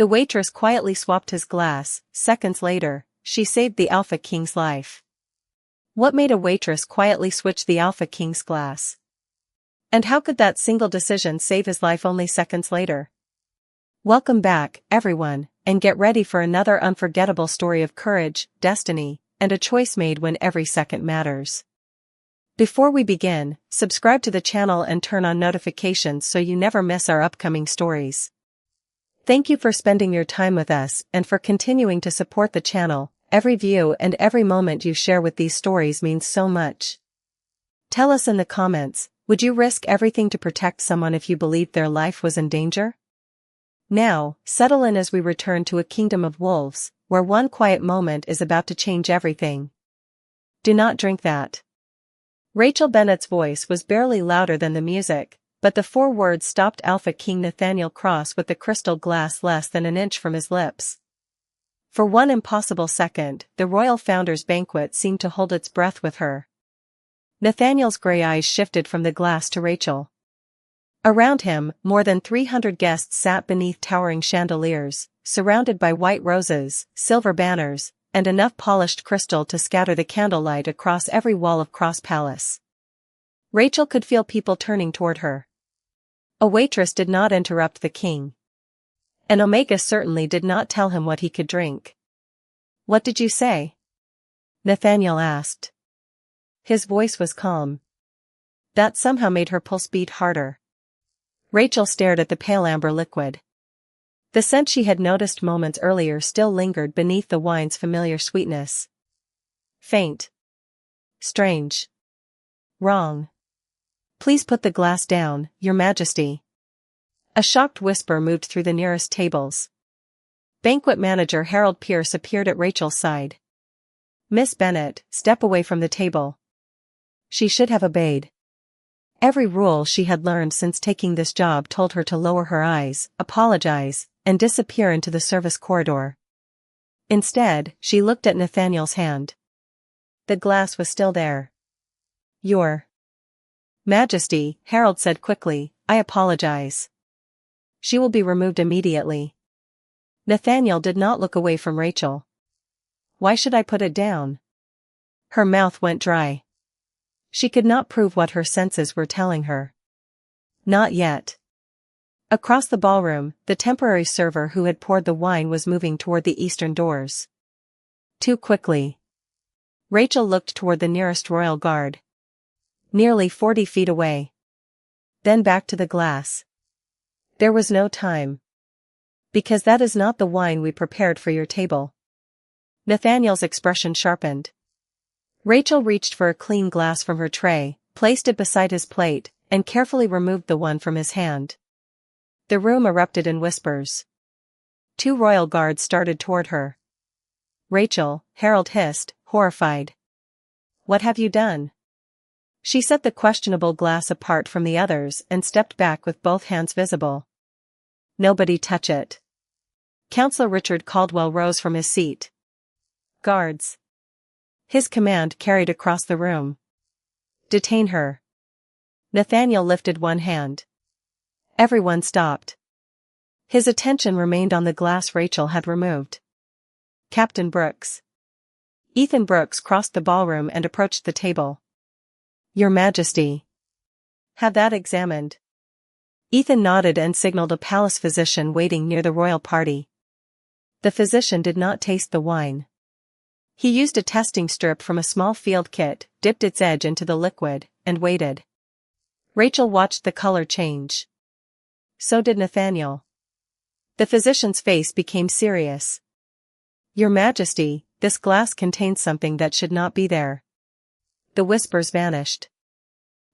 The waitress quietly swapped his glass. Seconds later, she saved the Alpha King's life. What made a waitress quietly switch the Alpha King's glass? And how could that single decision save his life only seconds later? Welcome back, everyone, and get ready for another unforgettable story of courage, destiny, and a choice made when every second matters. Before we begin, subscribe to the channel and turn on notifications so you never miss our upcoming stories. Thank you for spending your time with us and for continuing to support the channel. Every view and every moment you share with these stories means so much. Tell us in the comments, would you risk everything to protect someone if you believed their life was in danger? Now, settle in as we return to a kingdom of wolves, where one quiet moment is about to change everything. Do not drink that. Rachel Bennett's voice was barely louder than the music, but the 4 words stopped Alpha King Nathaniel Cross with the crystal glass less than an inch from his lips. For one impossible second, the royal founder's banquet seemed to hold its breath with her. Nathaniel's gray eyes shifted from the glass to Rachel. Around him, more than 300 guests sat beneath towering chandeliers, surrounded by white roses, silver banners, and enough polished crystal to scatter the candlelight across every wall of Cross Palace. Rachel could feel people turning toward her. A waitress did not interrupt the king. And Omega certainly did not tell him what he could drink. "What did you say?" Nathaniel asked. His voice was calm. That somehow made her pulse beat harder. Rachel stared at the pale amber liquid. The scent she had noticed moments earlier still lingered beneath the wine's familiar sweetness. Faint. Strange. Wrong. "Please put the glass down, Your Majesty." A shocked whisper moved through the nearest tables. Banquet manager Harold Pierce appeared at Rachel's side. "Miss Bennett, step away from the table." She should have obeyed. Every rule she had learned since taking this job told her to lower her eyes, apologize, and disappear into the service corridor. Instead, she looked at Nathaniel's hand. The glass was still there. "Your Majesty," Harold said quickly, "I apologize." "She will be removed immediately." Nathaniel did not look away from Rachel. "Why should I put it down?" Her mouth went dry. She could not prove what her senses were telling her. Not yet. Across the ballroom, the temporary server who had poured the wine was moving toward the eastern doors. Too quickly. Rachel looked toward the nearest royal guard. Nearly 40 feet away. Then back to the glass. "There was no time. Because that is not the wine we prepared for your table." Nathaniel's expression sharpened. Rachel reached for a clean glass from her tray, placed it beside his plate, and carefully removed the one from his hand. The room erupted in whispers. 2 royal guards started toward her. "Rachel," Harold hissed, horrified. "What have you done?" She set the questionable glass apart from the others and stepped back with both hands visible. "Nobody touch it." Counselor Richard Caldwell rose from his seat. "Guards." His command carried across the room. "Detain her." Nathaniel lifted one hand. Everyone stopped. His attention remained on the glass Rachel had removed. "Captain Brooks." Ethan Brooks crossed the ballroom and approached the table. "Your Majesty." "Have that examined." Ethan nodded and signaled a palace physician waiting near the royal party. The physician did not taste the wine. He used a testing strip from a small field kit, dipped its edge into the liquid, and waited. Rachel watched the color change. So did Nathaniel. The physician's face became serious. "Your Majesty, this glass contains something that should not be there." The whispers vanished.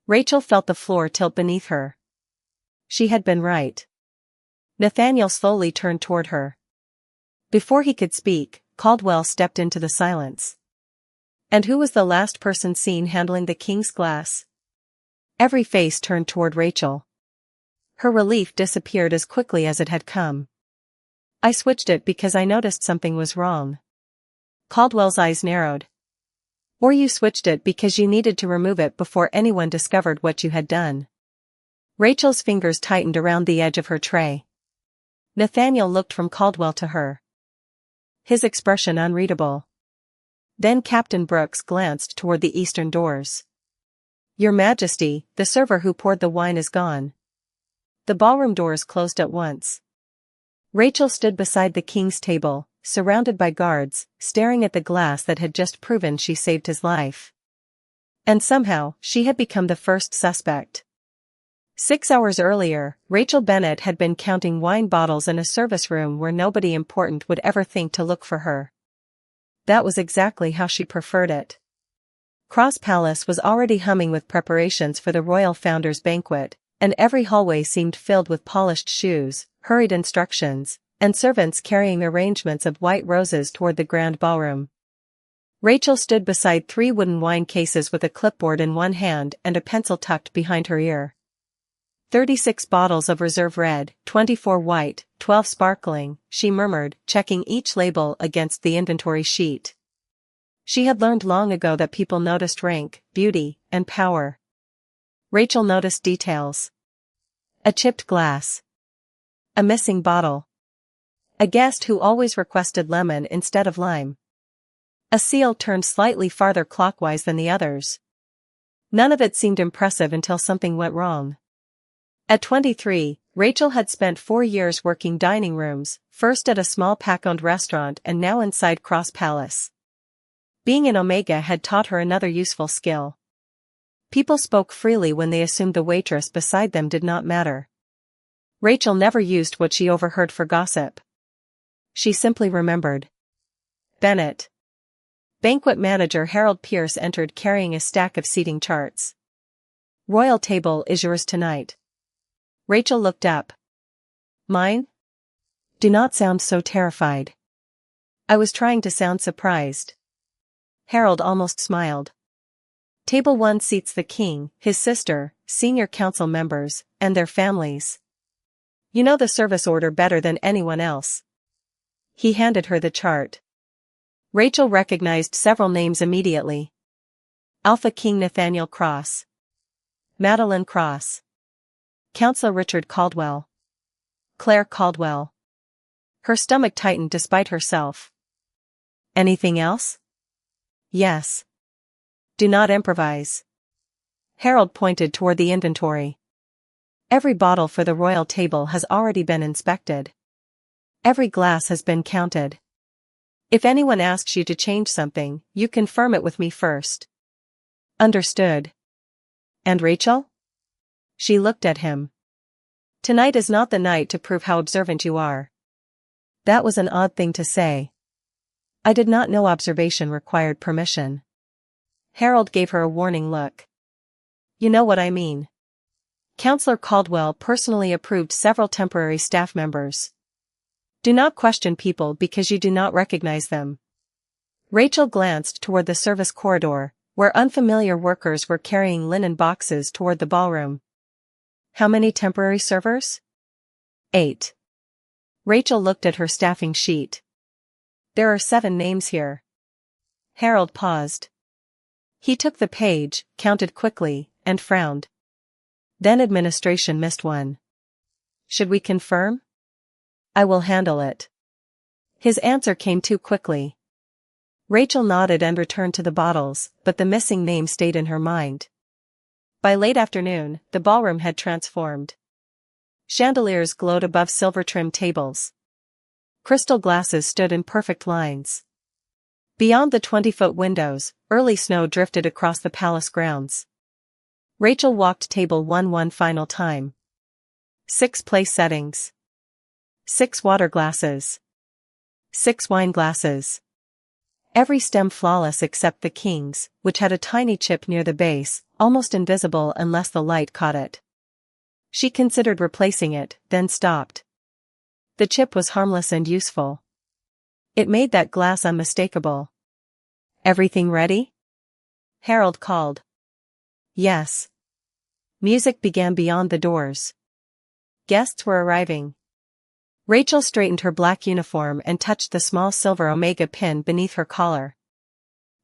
Rachel felt the floor tilt beneath her. She had been right. Nathaniel slowly turned toward her. Before he could speak, Caldwell stepped into the silence. "And who was the last person seen handling the king's glass?" Every face turned toward Rachel. Her relief disappeared as quickly as it had come. "I switched it because I noticed something was wrong." Caldwell's eyes narrowed. "Or you switched it because you needed to remove it before anyone discovered what you had done." Rachel's fingers tightened around the edge of her tray. Nathaniel looked from Caldwell to her, his expression unreadable. Then Captain Brooks glanced toward the eastern doors. "Your Majesty, the server who poured the wine is gone." The ballroom doors closed at once. Rachel stood beside the king's table, surrounded by guards, staring at the glass that had just proven she saved his life. And somehow, she had become the first suspect. 6 hours earlier, Rachel Bennett had been counting wine bottles in a service room where nobody important would ever think to look for her. That was exactly how she preferred it. Cross Palace was already humming with preparations for the royal founder's banquet, and every hallway seemed filled with polished shoes, hurried instructions, and servants carrying arrangements of white roses toward the grand ballroom. Rachel stood beside 3 wooden wine cases with a clipboard in one hand and a pencil tucked behind her ear. 36 bottles of reserve red, 24 white, 12 sparkling, she murmured, checking each label against the inventory sheet. She had learned long ago that people noticed rank, beauty, and power. Rachel noticed details. A chipped glass. A missing bottle. A guest who always requested lemon instead of lime. A seal turned slightly farther clockwise than the others. None of it seemed impressive until something went wrong. At 23, Rachel had spent 4 years working dining rooms, first at a small pack-owned restaurant and now inside Cross Palace. Being in Omega had taught her another useful skill. People spoke freely when they assumed the waitress beside them did not matter. Rachel never used what she overheard for gossip. She simply remembered. Bennett. Banquet manager Harold Pierce entered carrying a stack of seating charts. "Royal table is yours tonight." Rachel looked up. "Mine? Do not sound so terrified." "I was trying to sound surprised." Harold almost smiled. "Table 1 seats the king, his sister, senior council members, and their families. You know the service order better than anyone else." He handed her the chart. Rachel recognized several names immediately. Alpha King Nathaniel Cross. Madeline Cross. Counselor Richard Caldwell. Claire Caldwell. Her stomach tightened despite herself. "Anything else?" "Yes. Do not improvise." Harold pointed toward the inventory. "Every bottle for the royal table has already been inspected. Every glass has been counted. If anyone asks you to change something, you confirm it with me first." "Understood." "And Rachel?" She looked at him. "Tonight is not the night to prove how observant you are." That was an odd thing to say. "I did not know observation required permission." Harold gave her a warning look. "You know what I mean." Counselor Caldwell personally approved several temporary staff members. "Do not question people because you do not recognize them." Rachel glanced toward the service corridor, where unfamiliar workers were carrying linen boxes toward the ballroom. "How many temporary servers?" 8. Rachel looked at her staffing sheet. "There are 7 names here." Harold paused. He took the page, counted quickly, and frowned. Then administration missed one. "Should we confirm?" "I will handle it." His answer came too quickly. Rachel nodded and returned to the bottles, but the missing name stayed in her mind. By late afternoon, the ballroom had transformed. Chandeliers glowed above silver-trimmed tables. Crystal glasses stood in perfect lines. Beyond the 20-foot windows, early snow drifted across the palace grounds. Rachel walked table 1 one final time. 6 place settings. 6 water glasses. 6 wine glasses. Every stem flawless except the king's, which had a tiny chip near the base, almost invisible unless the light caught it. She considered replacing it, then stopped. The chip was harmless and useful. It made that glass unmistakable. "Everything ready?" Harold called. "Yes." Music began beyond the doors. Guests were arriving. Rachel straightened her black uniform and touched the small silver Omega pin beneath her collar.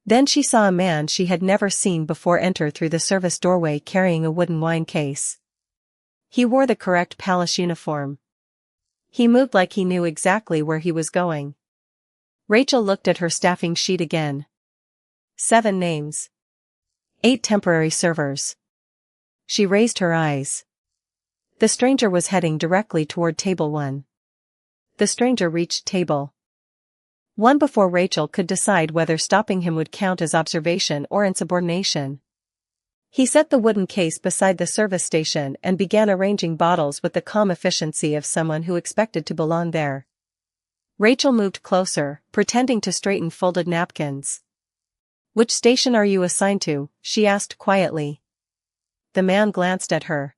Then she saw a man she had never seen before enter through the service doorway carrying a wooden wine case. He wore the correct palace uniform. He moved like he knew exactly where he was going. Rachel looked at her staffing sheet again. 7 names. 8 temporary servers. She raised her eyes. The stranger was heading directly toward table 1. The stranger reached table 1 before Rachel could decide whether stopping him would count as observation or insubordination. He set the wooden case beside the service station and began arranging bottles with the calm efficiency of someone who expected to belong there. Rachel moved closer, pretending to straighten folded napkins. "Which station are you assigned to?" she asked quietly. The man glanced at her.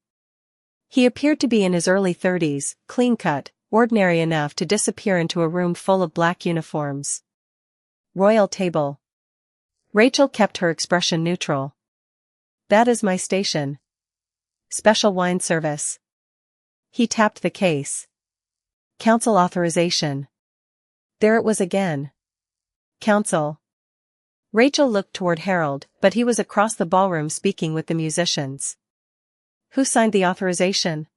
He appeared to be in his early 30s, clean-cut, ordinary enough to disappear into a room full of black uniforms. "Royal table." Rachel kept her expression neutral. "That is my station." "Special wine service." He tapped the case. "Council authorization." There it was again. "Council." Rachel looked toward Harold, but he was across the ballroom speaking with the musicians. "Who signed the authorization?"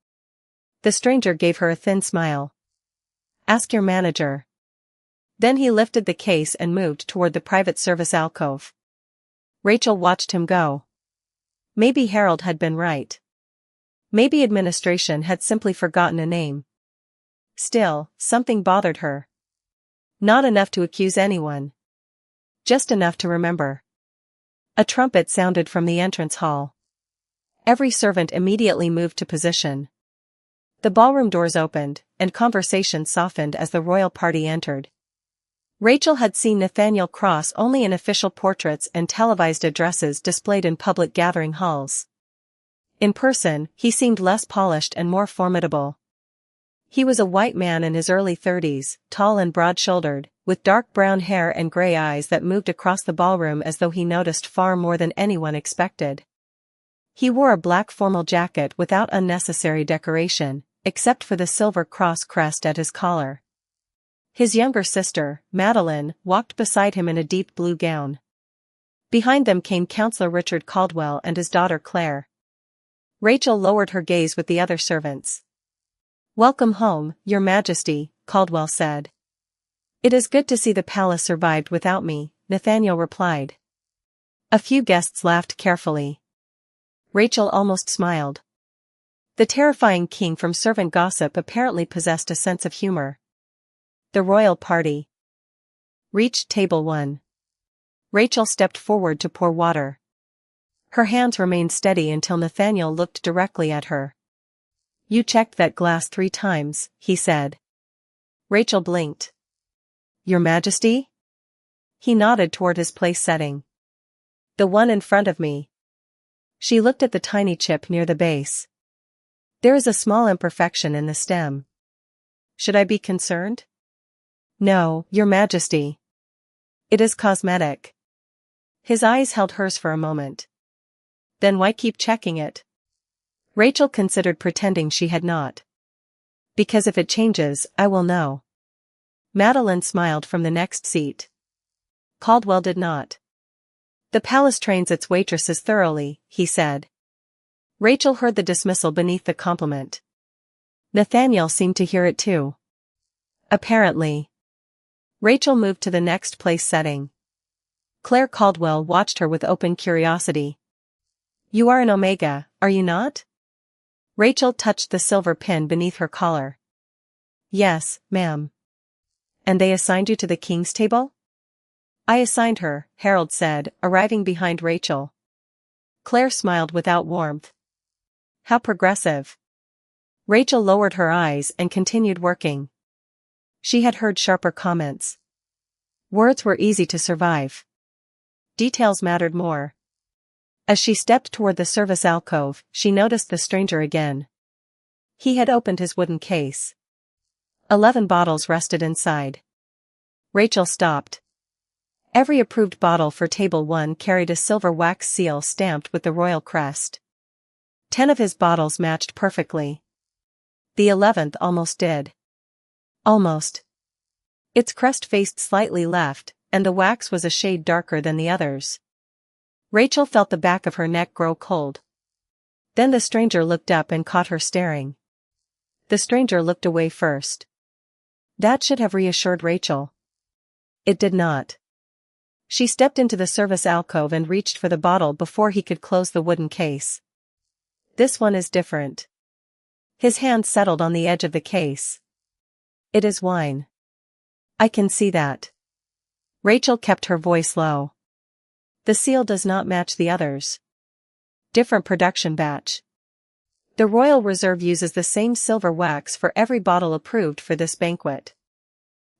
The stranger gave her a thin smile. "Ask your manager." Then he lifted the case and moved toward the private service alcove. Rachel watched him go. Maybe Harold had been right. Maybe administration had simply forgotten a name. Still, something bothered her. Not enough to accuse anyone. Just enough to remember. A trumpet sounded from the entrance hall. Every servant immediately moved to position. The ballroom doors opened, and conversation softened as the royal party entered. Rachel had seen Nathaniel Cross only in official portraits and televised addresses displayed in public gathering halls. In person, he seemed less polished and more formidable. He was a white man in his early 30s, tall and broad-shouldered, with dark brown hair and gray eyes that moved across the ballroom as though he noticed far more than anyone expected. He wore a black formal jacket without unnecessary decoration, except for the silver cross crest at his collar. His younger sister, Madeline, walked beside him in a deep blue gown. Behind them came Councillor Richard Caldwell and his daughter Claire. Rachel lowered her gaze with the other servants. "Welcome home, Your Majesty," Caldwell said. "It is good to see the palace survived without me," Nathaniel replied. A few guests laughed carefully. Rachel almost smiled. The terrifying king from servant gossip apparently possessed a sense of humor. The royal party reached table 1. Rachel stepped forward to pour water. Her hands remained steady until Nathaniel looked directly at her. "You checked that glass 3 times, he said. Rachel blinked. "Your Majesty?" He nodded toward his place setting. "The one in front of me." She looked at the tiny chip near the base. "There is a small imperfection in the stem. Should I be concerned?" "No, Your Majesty. It is cosmetic." His eyes held hers for a moment. "Then why keep checking it?" Rachel considered pretending she had not. "Because if it changes, I will know." Madeline smiled from the next seat. Caldwell did not. "The palace trains its waitresses thoroughly," he said. Rachel heard the dismissal beneath the compliment. Nathaniel seemed to hear it too. Apparently. Rachel moved to the next place setting. Claire Caldwell watched her with open curiosity. "You are an Omega, are you not?" Rachel touched the silver pin beneath her collar. "Yes, ma'am." "And they assigned you to the king's table?" "I assigned her," Harold said, arriving behind Rachel. Claire smiled without warmth. "How progressive." Rachel lowered her eyes and continued working. She had heard sharper comments. Words were easy to survive. Details mattered more. As she stepped toward the service alcove, she noticed the stranger again. He had opened his wooden case. 11 bottles rested inside. Rachel stopped. Every approved bottle for table 1 carried a silver wax seal stamped with the royal crest. 10 of his bottles matched perfectly. The 11th almost did. Almost. Its crest faced slightly left, and the wax was a shade darker than the others. Rachel felt the back of her neck grow cold. Then the stranger looked up and caught her staring. The stranger looked away first. That should have reassured Rachel. It did not. She stepped into the service alcove and reached for the bottle before he could close the wooden case. This one is different. His hand settled on the edge of the case. It is wine. I can see that. Rachel kept her voice low. The seal does not match the others. Different production batch. The Royal Reserve uses the same silver wax for every bottle approved for this banquet.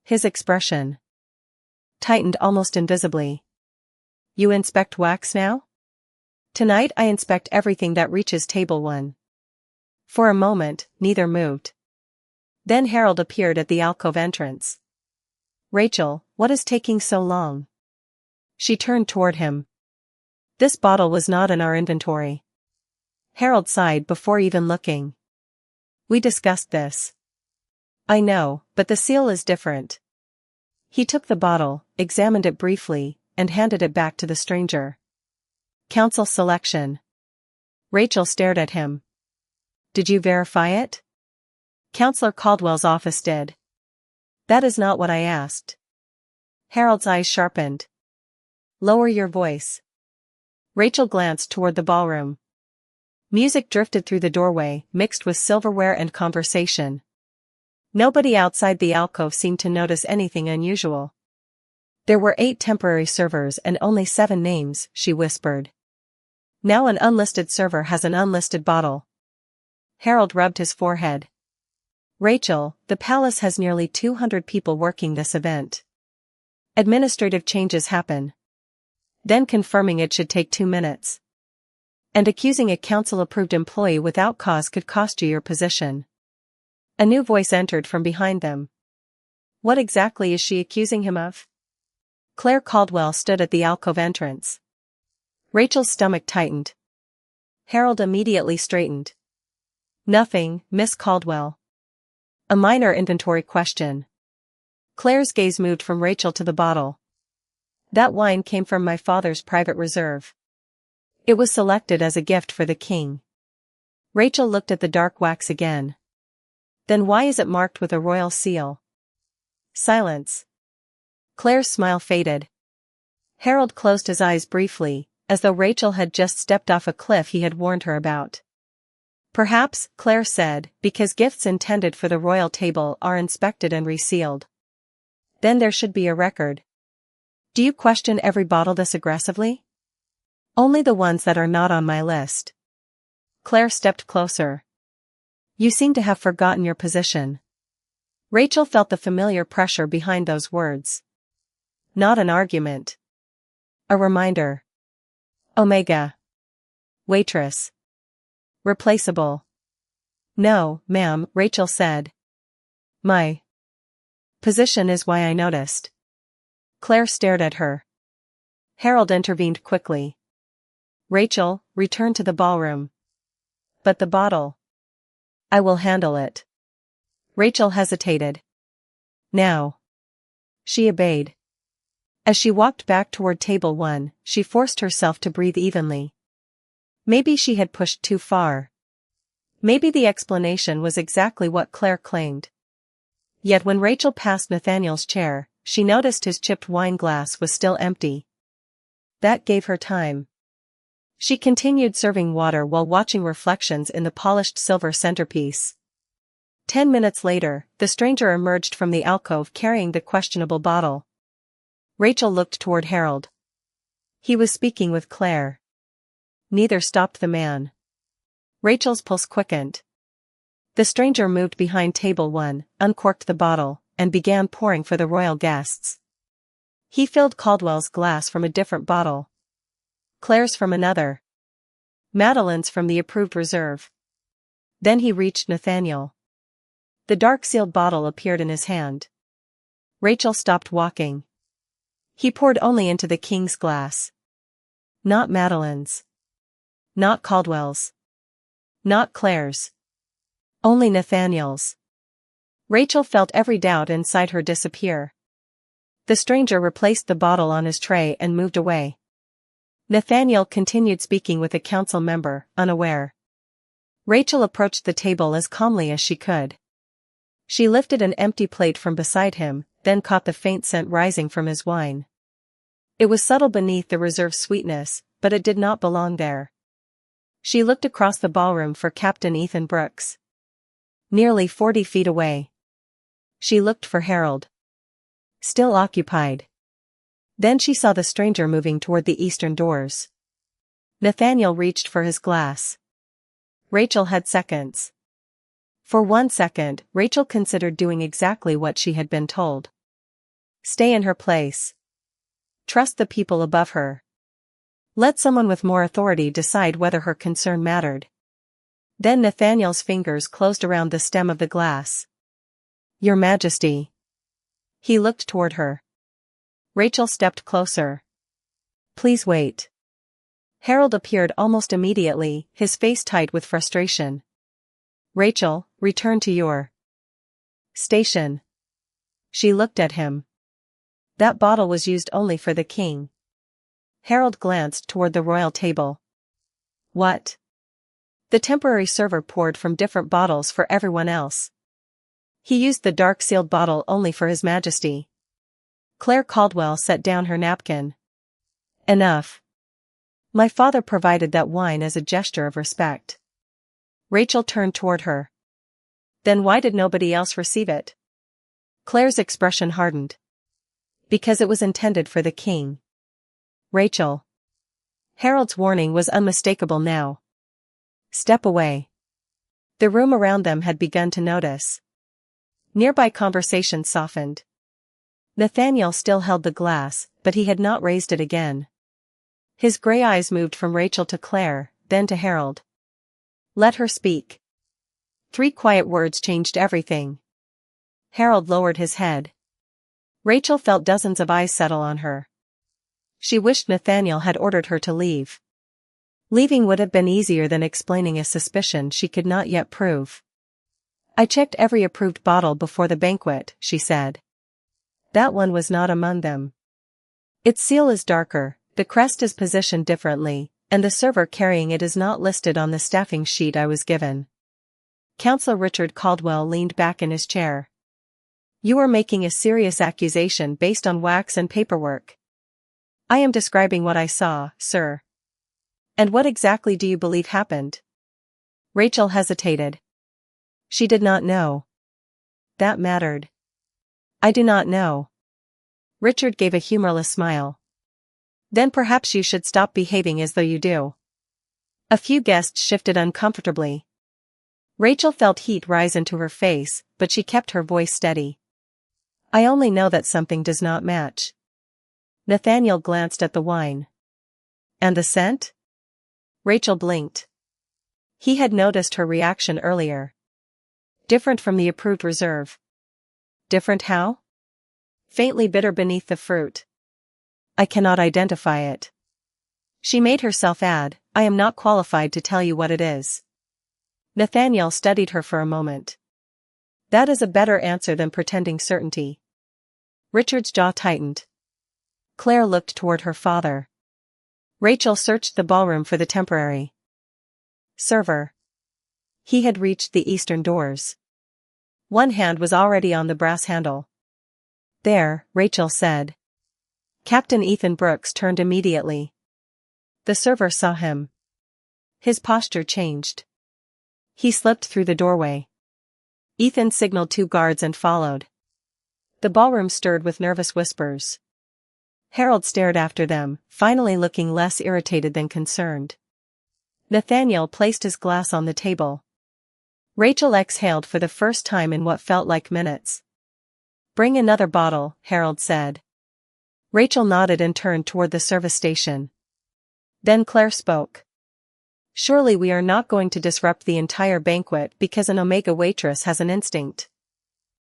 His expression tightened almost invisibly. You inspect wax now? Tonight I inspect everything that reaches table 1. For a moment, neither moved. Then Harold appeared at the alcove entrance. Rachel, what is taking so long? She turned toward him. This bottle was not in our inventory. Harold sighed before even looking. We discussed this. I know, but the seal is different. He took the bottle, examined it briefly, and handed it back to the stranger. Council selection. Rachel stared at him. Did you verify it? Counselor Caldwell's office did. That is not what I asked. Harold's eyes sharpened. Lower your voice. Rachel glanced toward the ballroom. Music drifted through the doorway, mixed with silverware and conversation. Nobody outside the alcove seemed to notice anything unusual. There were 8 temporary servers and only 7 names, she whispered. Now an unlisted server has an unlisted bottle. Harold rubbed his forehead. Rachel, the palace has nearly 200 people working this event. Administrative changes happen. Then confirming it should take 2 minutes. And accusing a council-approved employee without cause could cost you your position. A new voice entered from behind them. What exactly is she accusing him of? Claire Caldwell stood at the alcove entrance. Rachel's stomach tightened. Harold immediately straightened. Nothing, Miss Caldwell. A minor inventory question. Claire's gaze moved from Rachel to the bottle. That wine came from my father's private reserve. It was selected as a gift for the king. Rachel looked at the dark wax again. Then why is it marked with a royal seal? Silence. Claire's smile faded. Harold closed his eyes briefly, as though Rachel had just stepped off a cliff he had warned her about. Perhaps, Claire said, because gifts intended for the royal table are inspected and resealed. Then there should be a record. Do you question every bottle this aggressively? Only the ones that are not on my list. Claire stepped closer. You seem to have forgotten your position. Rachel felt the familiar pressure behind those words. Not an argument. A reminder. Omega. Waitress. Replaceable. No, ma'am, Rachel said. My position is why I noticed. Claire stared at her. Harold intervened quickly. Rachel, return to the ballroom. But the bottle. I will handle it. Rachel hesitated. Now. She obeyed. As she walked back toward table 1, she forced herself to breathe evenly. Maybe she had pushed too far. Maybe the explanation was exactly what Claire claimed. Yet when Rachel passed Nathaniel's chair, she noticed his chipped wine glass was still empty. That gave her time. She continued serving water while watching reflections in the polished silver centerpiece. 10 minutes later, the stranger emerged from the alcove carrying the questionable bottle. Rachel looked toward Harold. He was speaking with Claire. Neither stopped the man. Rachel's pulse quickened. The stranger moved behind table 1, uncorked the bottle, and began pouring for the royal guests. He filled Caldwell's glass from a different bottle. Claire's from another. Madeline's from the approved reserve. Then he reached Nathaniel. The dark-sealed bottle appeared in his hand. Rachel stopped walking. He poured only into the king's glass. Not Madeline's. Not Caldwell's. Not Claire's. Only Nathaniel's. Rachel felt every doubt inside her disappear. The stranger replaced the bottle on his tray and moved away. Nathaniel continued speaking with a council member, unaware. Rachel approached the table as calmly as she could. She lifted an empty plate from beside him, then caught the faint scent rising from his wine. It was subtle beneath the reserved sweetness, but it did not belong there. She looked across the ballroom for Captain Ethan Brooks. Nearly 40 feet away. She looked for Harold. Still occupied. Then she saw the stranger moving toward the eastern doors. Nathaniel reached for his glass. Rachel had seconds. For 1 second, Rachel considered doing exactly what she had been told. Stay in her place. Trust the people above her. Let someone with more authority decide whether her concern mattered. Then Nathaniel's fingers closed around the stem of the glass. Your Majesty. He looked toward her. Rachel stepped closer. Please wait. Harold appeared almost immediately, his face tight with frustration. Rachel, return to your station. She looked at him. That bottle was used only for the king. Harold glanced toward the royal table. What? The temporary server poured from different bottles for everyone else. He used the dark-sealed bottle only for His Majesty. Claire Caldwell set down her napkin. Enough. My father provided that wine as a gesture of respect. Rachel turned toward her. Then why did nobody else receive it? Claire's expression hardened. Because it was intended for the king. Rachel. Harold's warning was unmistakable now. Step away. The room around them had begun to notice. Nearby conversation softened. Nathaniel still held the glass, but he had not raised it again. His gray eyes moved from Rachel to Claire, then to Harold. Let her speak. 3 quiet words changed everything. Harold lowered his head. Rachel felt dozens of eyes settle on her. She wished Nathaniel had ordered her to leave. Leaving would have been easier than explaining a suspicion she could not yet prove. I checked every approved bottle before the banquet, she said. That one was not among them. Its seal is darker, the crest is positioned differently, and the server carrying it is not listed on the staffing sheet I was given. Counselor Richard Caldwell leaned back in his chair. You are making a serious accusation based on wax and paperwork. I am describing what I saw, sir. And what exactly do you believe happened? Rachel hesitated. She did not know. That mattered. I do not know. Richard gave a humorless smile. Then perhaps you should stop behaving as though you do. A few guests shifted uncomfortably. Rachel felt heat rise into her face, but she kept her voice steady. I only know that something does not match. Nathaniel glanced at the wine. And the scent? Rachel blinked. He had noticed her reaction earlier. Different from the approved reserve. Different how? Faintly bitter beneath the fruit. I cannot identify it. She made herself add, I am not qualified to tell you what it is. Nathaniel studied her for a moment. That is a better answer than pretending certainty. Richard's jaw tightened. Claire looked toward her father. Rachel searched the ballroom for the temporary server. He had reached the eastern doors. One hand was already on the brass handle. There, Rachel said. Captain Ethan Brooks turned immediately. The server saw him. His posture changed. He slipped through the doorway. Ethan signaled 2 guards and followed. The ballroom stirred with nervous whispers. Harold stared after them, finally looking less irritated than concerned. Nathaniel placed his glass on the table. Rachel exhaled for the first time in what felt like minutes. Bring another bottle, Harold said. Rachel nodded and turned toward the service station. Then Claire spoke. Surely we are not going to disrupt the entire banquet because an Omega waitress has an instinct.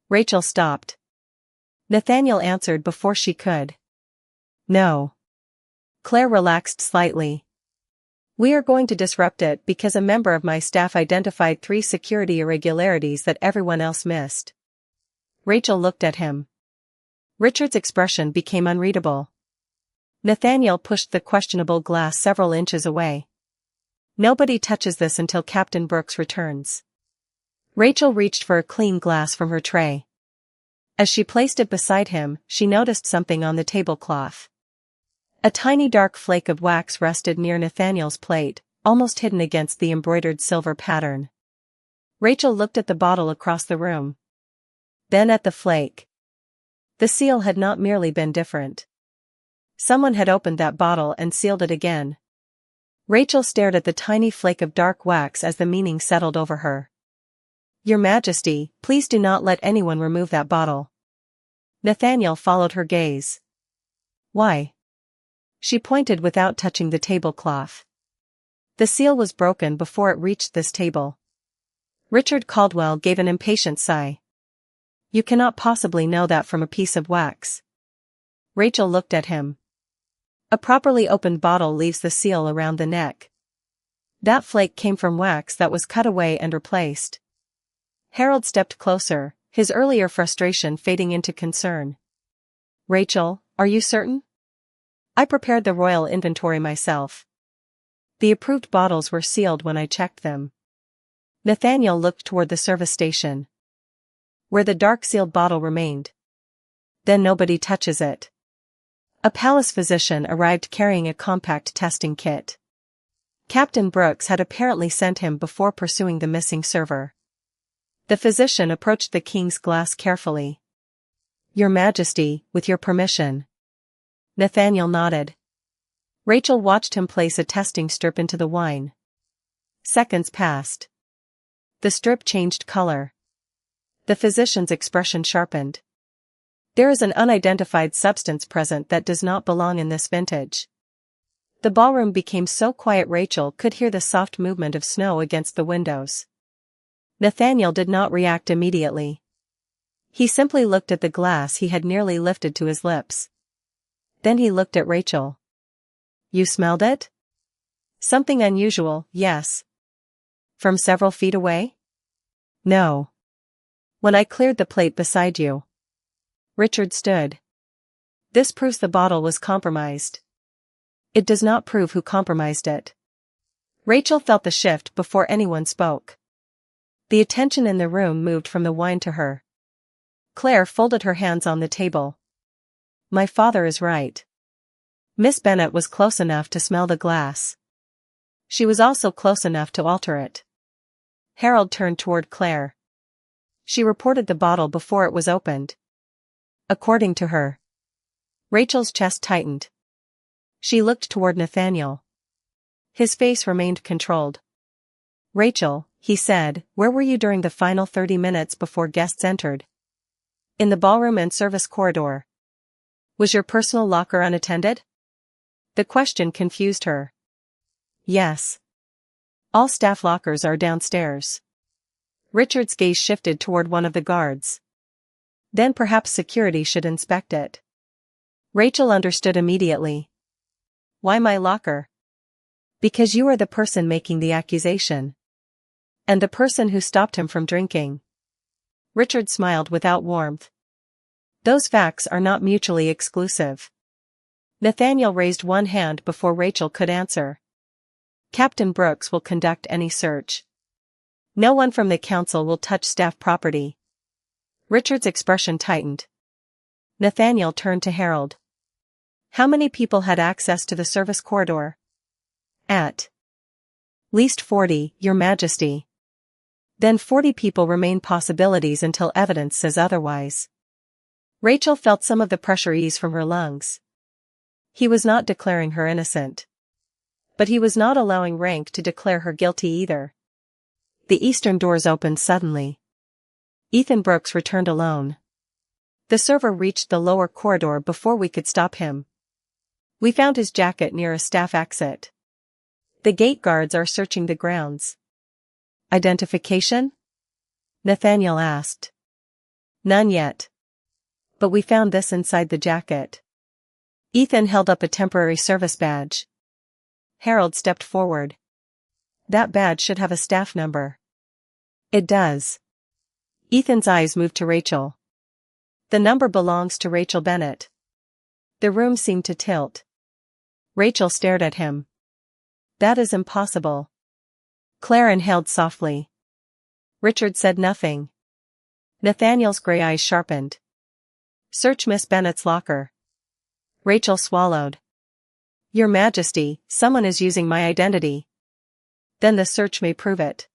Rachel stopped. Nathaniel answered before she could. No. Claire relaxed slightly. We are going to disrupt it because a member of my staff identified 3 security irregularities that everyone else missed. Rachel looked at him. Richard's expression became unreadable. Nathaniel pushed the questionable glass several inches away. Nobody touches this until Captain Brooks returns. Rachel reached for a clean glass from her tray. As she placed it beside him, she noticed something on the tablecloth. A tiny dark flake of wax rested near Nathaniel's plate, almost hidden against the embroidered silver pattern. Rachel looked at the bottle across the room. Then at the flake. The seal had not merely been different. Someone had opened that bottle and sealed it again. Rachel stared at the tiny flake of dark wax as the meaning settled over her. "Your Majesty, please do not let anyone remove that bottle." Nathaniel followed her gaze. "Why?" She pointed without touching the tablecloth. "The seal was broken before it reached this table." Richard Caldwell gave an impatient sigh. "You cannot possibly know that from a piece of wax." Rachel looked at him. "A properly opened bottle leaves the seal around the neck. That flake came from wax that was cut away and replaced." Harold stepped closer, his earlier frustration fading into concern. "Rachel, are you certain?" "I prepared the royal inventory myself. The approved bottles were sealed when I checked them." Nathaniel looked toward the service station, where the dark sealed bottle remained. "Then nobody touches it." A palace physician arrived carrying a compact testing kit. Captain Brooks had apparently sent him before pursuing the missing server. The physician approached the king's glass carefully. "Your Majesty, with your permission." Nathaniel nodded. Rachel watched him place a testing strip into the wine. Seconds passed. The strip changed color. The physician's expression sharpened. "There is an unidentified substance present that does not belong in this vintage." The ballroom became so quiet Rachel could hear the soft movement of snow against the windows. Nathaniel did not react immediately. He simply looked at the glass he had nearly lifted to his lips. Then he looked at Rachel. "You smelled it?" "Something unusual, yes." "From several feet away?" "No. When I cleared the plate beside you." Richard stood. "This proves the bottle was compromised." "It does not prove who compromised it." Rachel felt the shift before anyone spoke. The attention in the room moved from the wine to her. Claire folded her hands on the table. "My father is right. Miss Bennet was close enough to smell the glass. She was also close enough to alter it." Harold turned toward Claire. "She reported the bottle before it was opened." "According to her." Rachel's chest tightened. She looked toward Nathaniel. His face remained controlled. "Rachel," he said, "where were you during the final 30 minutes before guests entered?" "In the ballroom and service corridor." "Was your personal locker unattended?" The question confused her. "Yes. All staff lockers are downstairs." Richard's gaze shifted toward one of the guards. "Then perhaps security should inspect it." Rachel understood immediately. "Why my locker?" "Because you are the person making the accusation. And the person who stopped him from drinking." Richard smiled without warmth. "Those facts are not mutually exclusive." Nathaniel raised one hand before Rachel could answer. "Captain Brooks will conduct any search. No one from the council will touch staff property." Richard's expression tightened. Nathaniel turned to Harold. "How many people had access to the service corridor?" "At least 40, Your Majesty." "Then 40 people remain possibilities until evidence says otherwise." Rachel felt some of the pressure ease from her lungs. He was not declaring her innocent. But he was not allowing rank to declare her guilty either. The eastern doors opened suddenly. Ethan Brooks returned alone. "The server reached the lower corridor before we could stop him. We found his jacket near a staff exit. The gate guards are searching the grounds." "Identification?" Nathaniel asked. "None yet. But we found this inside the jacket." Ethan held up a temporary service badge. Harold stepped forward. "That badge should have a staff number." "It does." Ethan's eyes moved to Rachel. "The number belongs to Rachel Bennet." The room seemed to tilt. Rachel stared at him. "That is impossible." Claire inhaled softly. Richard said nothing. Nathaniel's gray eyes sharpened. Search Miss Bennet's locker. Rachel swallowed. Your Majesty, someone is using my identity. Then the search may prove it.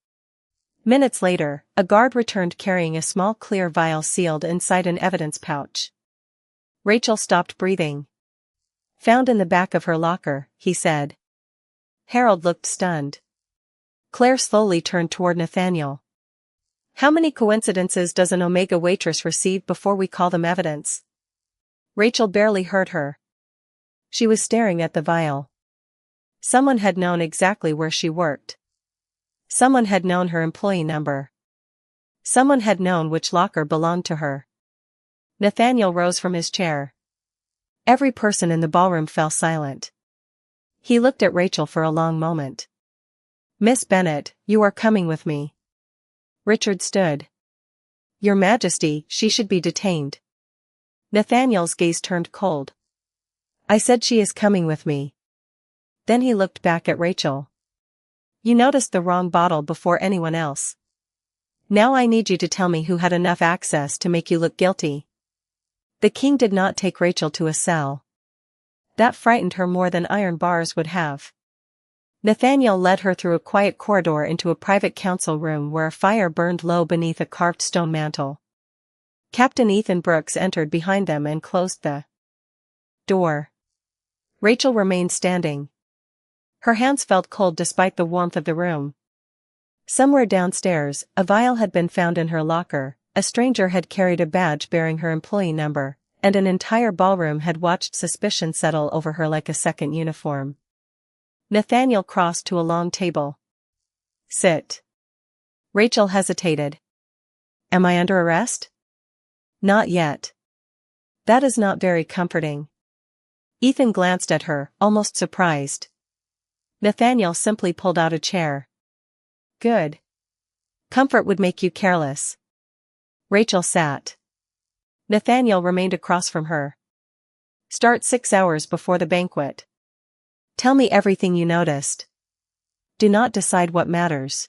Minutes later, a guard returned carrying a small clear vial sealed inside an evidence pouch. Rachel stopped breathing. Found in the back of her locker, he said. Harold looked stunned. Claire slowly turned toward Nathaniel. How many coincidences does an Omega waitress receive before we call them evidence? Rachel barely heard her. She was staring at the vial. Someone had known exactly where she worked. Someone had known her employee number. Someone had known which locker belonged to her. Nathaniel rose from his chair. Every person in the ballroom fell silent. He looked at Rachel for a long moment. Miss Bennet, you are coming with me. Richard stood. Your Majesty, she should be detained. Nathaniel's gaze turned cold. I said she is coming with me. Then he looked back at Rachel. You noticed the wrong bottle before anyone else. Now I need you to tell me who had enough access to make you look guilty. The king did not take Rachel to a cell. That frightened her more than iron bars would have. Nathaniel led her through a quiet corridor into a private council room where a fire burned low beneath a carved stone mantel. Captain Ethan Brooks entered behind them and closed the door. Rachel remained standing. Her hands felt cold despite the warmth of the room. Somewhere downstairs, a vial had been found in her locker, a stranger had carried a badge bearing her employee number, and an entire ballroom had watched suspicion settle over her like a second uniform. Nathaniel crossed to a long table. Sit. Rachel hesitated. Am I under arrest? Not yet. That is not very comforting. Ethan glanced at her, almost surprised. Nathaniel simply pulled out a chair. Good. Comfort would make you careless. Rachel sat. Nathaniel remained across from her. Start 6 hours before the banquet. Tell me everything you noticed. Do not decide what matters.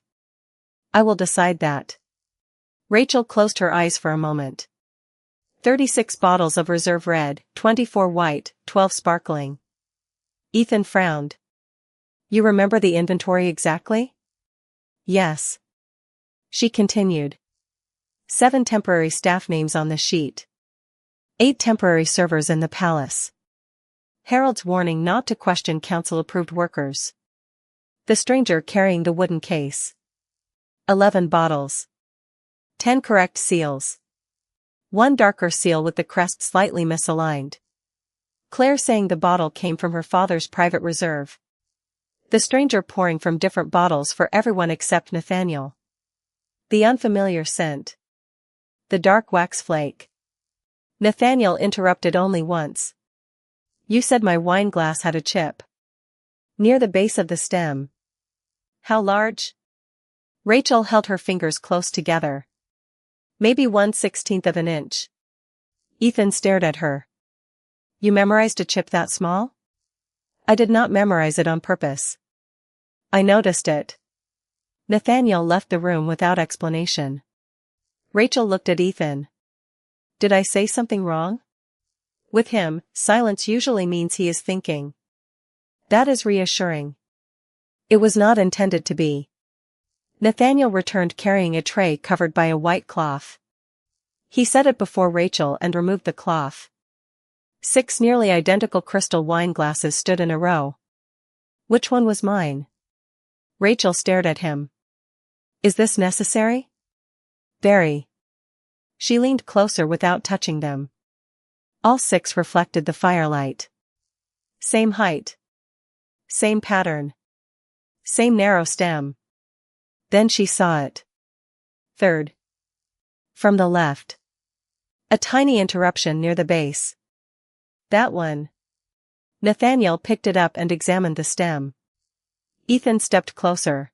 I will decide that. Rachel closed her eyes for a moment. 36 bottles of reserve red, 24 white, 12 sparkling. Ethan frowned. You remember the inventory exactly? Yes. She continued. 7 temporary staff names on the sheet. 8 temporary servers in the palace. Harold's warning not to question council-approved workers. The stranger carrying the wooden case. 11 bottles. 10 correct seals. 1 darker seal with the crest slightly misaligned. Claire saying the bottle came from her father's private reserve. The stranger pouring from different bottles for everyone except Nathaniel. The unfamiliar scent. The dark wax flake. Nathaniel interrupted only once. You said my wine glass had a chip. Near the base of the stem. How large? Rachel held her fingers close together. Maybe 1/16 of an inch. Ethan stared at her. You memorized a chip that small? I did not memorize it on purpose. I noticed it. Nathaniel left the room without explanation. Rachel looked at Ethan. Did I say something wrong? With him, silence usually means he is thinking. That is reassuring. It was not intended to be. Nathaniel returned carrying a tray covered by a white cloth. He set it before Rachel and removed the cloth. 6 nearly identical crystal wine glasses stood in a row. Which one was mine? Rachel stared at him. Is this necessary? Very. She leaned closer without touching them. All 6 reflected the firelight. Same height. Same pattern. Same narrow stem. Then she saw it. Third. From the left. A tiny interruption near the base. That one. Nathaniel picked it up and examined the stem. Ethan stepped closer.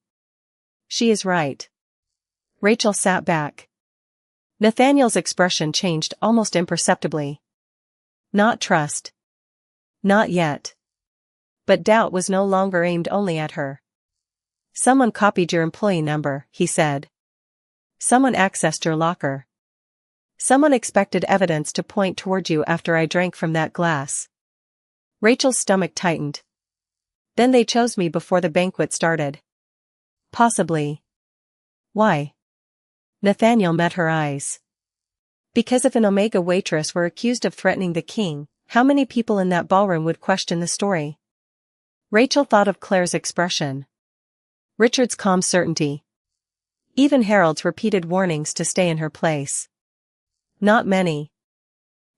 She is right. Rachel sat back. Nathaniel's expression changed almost imperceptibly. Not trust. Not yet. But doubt was no longer aimed only at her. Someone copied your employee number, he said. Someone accessed your locker. Someone expected evidence to point toward you after I drank from that glass. Rachel's stomach tightened. Then they chose me before the banquet started. Possibly. Why? Nathaniel met her eyes. Because if an Omega waitress were accused of threatening the king, how many people in that ballroom would question the story? Rachel thought of Claire's expression. Richard's calm certainty. Even Harold's repeated warnings to stay in her place. Not many.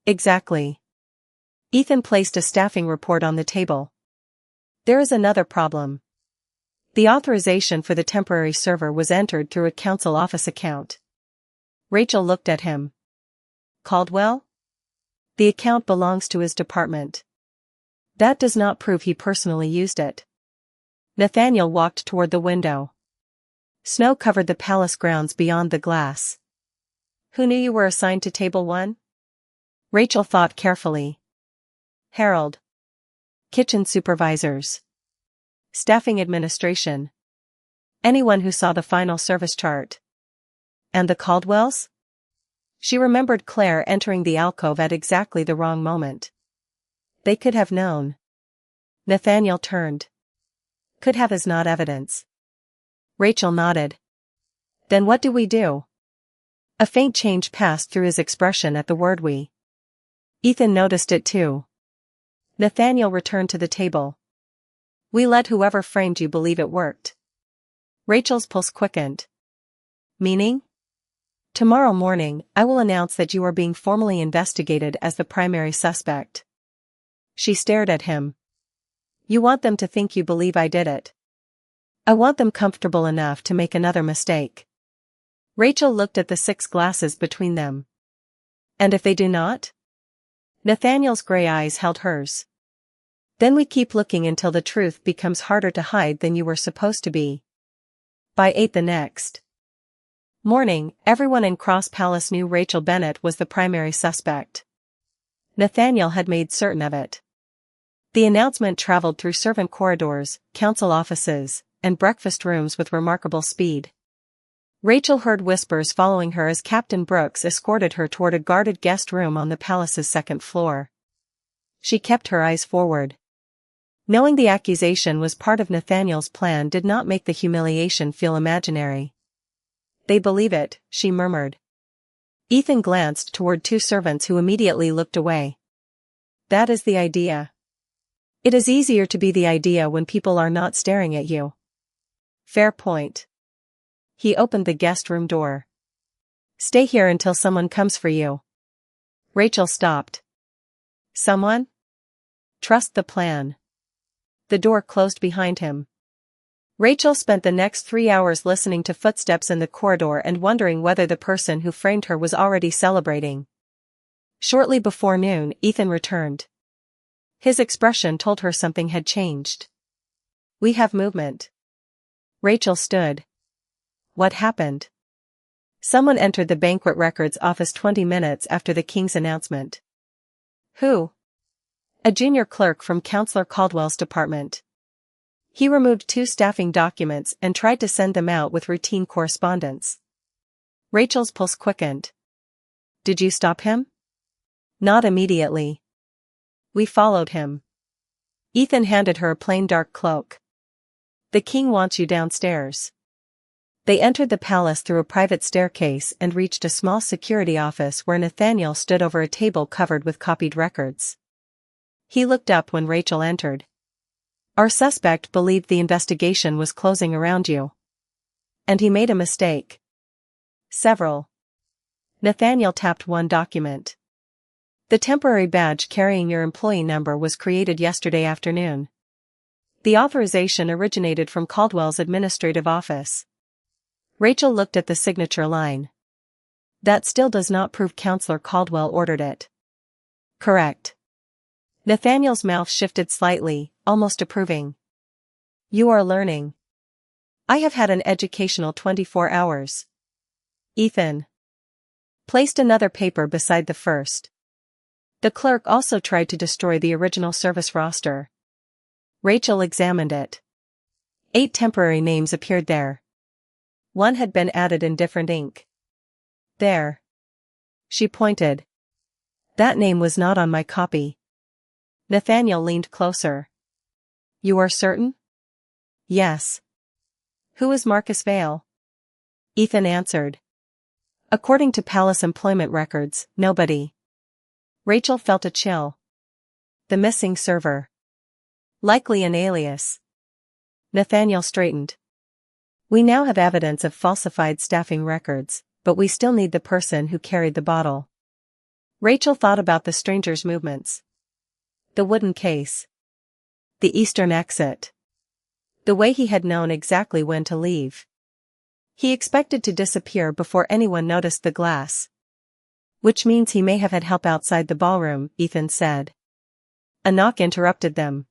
Exactly. Ethan placed a staffing report on the table. There is another problem. The authorization for the temporary server was entered through a council office account. Rachel looked at him. Caldwell? The account belongs to his department. That does not prove he personally used it. Nathaniel walked toward the window. Snow covered the palace grounds beyond the glass. Who knew you were assigned to table 1? Rachel thought carefully. Harold. Kitchen supervisors. Staffing administration. Anyone who saw the final service chart. And the Caldwells? She remembered Claire entering the alcove at exactly the wrong moment. They could have known. Nathaniel turned. Could have is not evidence. Rachel nodded. Then what do we do? A faint change passed through his expression at the word we. Ethan noticed it too. Nathaniel returned to the table. We let whoever framed you believe it worked. Rachel's pulse quickened. Meaning? Tomorrow morning, I will announce that you are being formally investigated as the primary suspect. She stared at him. You want them to think you believe I did it. I want them comfortable enough to make another mistake. Rachel looked at the 6 glasses between them. And if they do not? Nathaniel's gray eyes held hers. Then we keep looking until the truth becomes harder to hide than you were supposed to be. By 8 the next morning, everyone in Cross Palace knew Rachel Bennett was the primary suspect. Nathaniel had made certain of it. The announcement traveled through servant corridors, council offices, and breakfast rooms with remarkable speed. Rachel heard whispers following her as Captain Brooks escorted her toward a guarded guest room on the palace's 2nd floor. She kept her eyes forward. Knowing the accusation was part of Nathaniel's plan did not make the humiliation feel imaginary. They believe it, she murmured. Ethan glanced toward 2 servants who immediately looked away. That is the idea. It is easier to be the idea when people are not staring at you. Fair point. He opened the guest room door. Stay here until someone comes for you. Rachel stopped. Someone? Trust the plan. The door closed behind him. Rachel spent the next 3 hours listening to footsteps in the corridor and wondering whether the person who framed her was already celebrating. Shortly before noon, Ethan returned. His expression told her something had changed. We have movement. Rachel stood. What happened? Someone entered the banquet records office 20 minutes after the king's announcement. Who? A junior clerk from Counselor Caldwell's department. He removed 2 staffing documents and tried to send them out with routine correspondence. Rachel's pulse quickened. Did you stop him? Not immediately. We followed him. Ethan handed her a plain dark cloak. The king wants you downstairs. They entered the palace through a private staircase and reached a small security office where Nathaniel stood over a table covered with copied records. He looked up when Rachel entered. Our suspect believed the investigation was closing around you. And he made a mistake. Several. Nathaniel tapped one document. The temporary badge carrying your employee number was created yesterday afternoon. The authorization originated from Caldwell's administrative office. Rachel looked at the signature line. That still does not prove Counselor Caldwell ordered it. Correct. Nathaniel's mouth shifted slightly, almost approving. You are learning. I have had an educational 24 hours. Ethan placed another paper beside the first. The clerk also tried to destroy the original service roster. Rachel examined it. 8 temporary names appeared there. One had been added in different ink. There. She pointed. That name was not on my copy. Nathaniel leaned closer. You are certain? Yes. Who is Marcus Vale? Ethan answered. According to palace employment records, nobody. Rachel felt a chill. The missing server. Likely an alias. Nathaniel straightened. We now have evidence of falsified staffing records, but we still need the person who carried the bottle. Rachel thought about the stranger's movements. The wooden case. The eastern exit. The way he had known exactly when to leave. He expected to disappear before anyone noticed the glass. Which means he may have had help outside the ballroom, Ethan said. A knock interrupted them.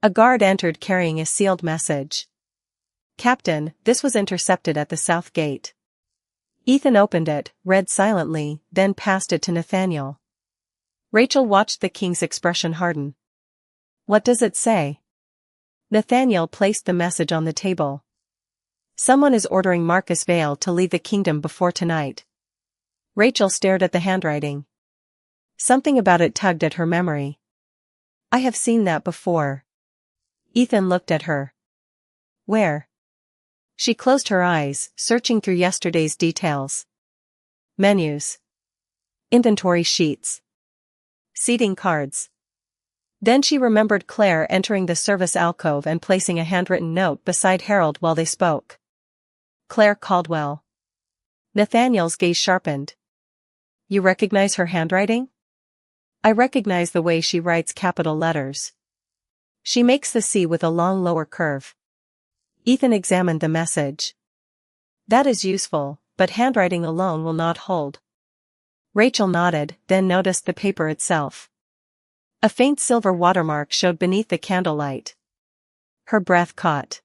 A guard entered carrying a sealed message. Captain, this was intercepted at the south gate. Ethan opened it, read silently, then passed it to Nathaniel. Rachel watched the king's expression harden. What does it say? Nathaniel placed the message on the table. Someone is ordering Marcus Vale to leave the kingdom before tonight. Rachel stared at the handwriting. Something about it tugged at her memory. I have seen that before. Ethan looked at her. Where? She closed her eyes, searching through yesterday's details. Menus. Inventory sheets. Seating cards. Then she remembered Claire entering the service alcove and placing a handwritten note beside Harold while they spoke. Claire Caldwell. Nathaniel's gaze sharpened. You recognize her handwriting? I recognize the way she writes capital letters. She makes the C with a long lower curve. Ethan examined the message. That is useful, but handwriting alone will not hold. Rachel nodded, then noticed the paper itself. A faint silver watermark showed beneath the candlelight. Her breath caught.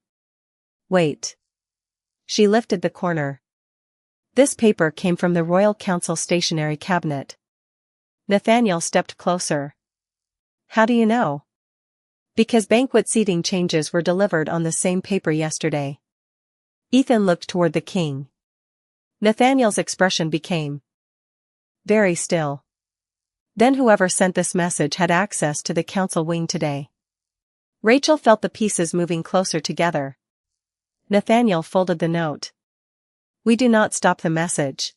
Wait. She lifted the corner. This paper came from the Royal Council stationery cabinet. Nathaniel stepped closer. How do you know? Because banquet seating changes were delivered on the same paper yesterday. Ethan looked toward the king. Nathaniel's expression became very still. Then whoever sent this message had access to the council wing today. Rachel felt the pieces moving closer together. Nathaniel folded the note. We do not stop the message.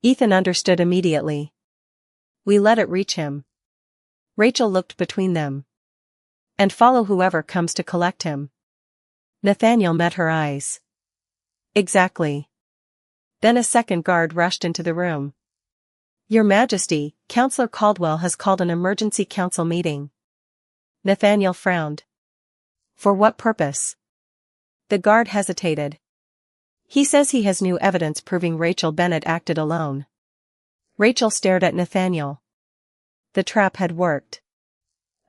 Ethan understood immediately. We let it reach him. Rachel looked between them. And follow whoever comes to collect him. Nathaniel met her eyes. Exactly. Then a second guard rushed into the room. Your Majesty, Councillor Caldwell has called an emergency council meeting. Nathaniel frowned. For what purpose? The guard hesitated. He says he has new evidence proving Rachel Bennett acted alone. Rachel stared at Nathaniel. The trap had worked.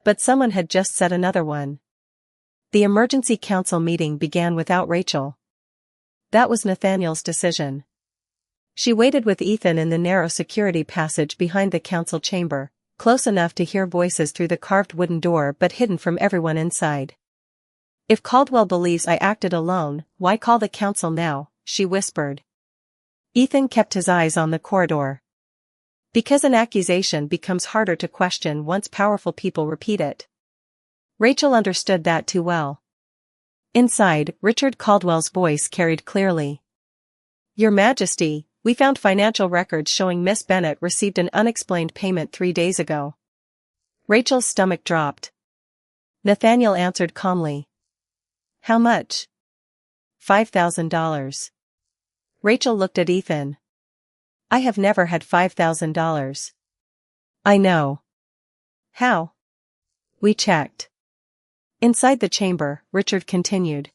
But someone had just set another one. The emergency council meeting began without Rachel. That was Nathaniel's decision. She waited with Ethan in the narrow security passage behind the council chamber, close enough to hear voices through the carved wooden door but hidden from everyone inside. If Caldwell believes I acted alone, why call the council now? She whispered. Ethan kept his eyes on the corridor. Because an accusation becomes harder to question once powerful people repeat it. Rachel understood that too well. Inside, Richard Caldwell's voice carried clearly. Your Majesty, we found financial records showing Miss Bennett received an unexplained payment 3 days ago. Rachel's stomach dropped. Nathaniel answered calmly. How much? $5,000. Rachel looked at Ethan. I have never had $5,000. I know. How? We checked. Inside the chamber, Richard continued.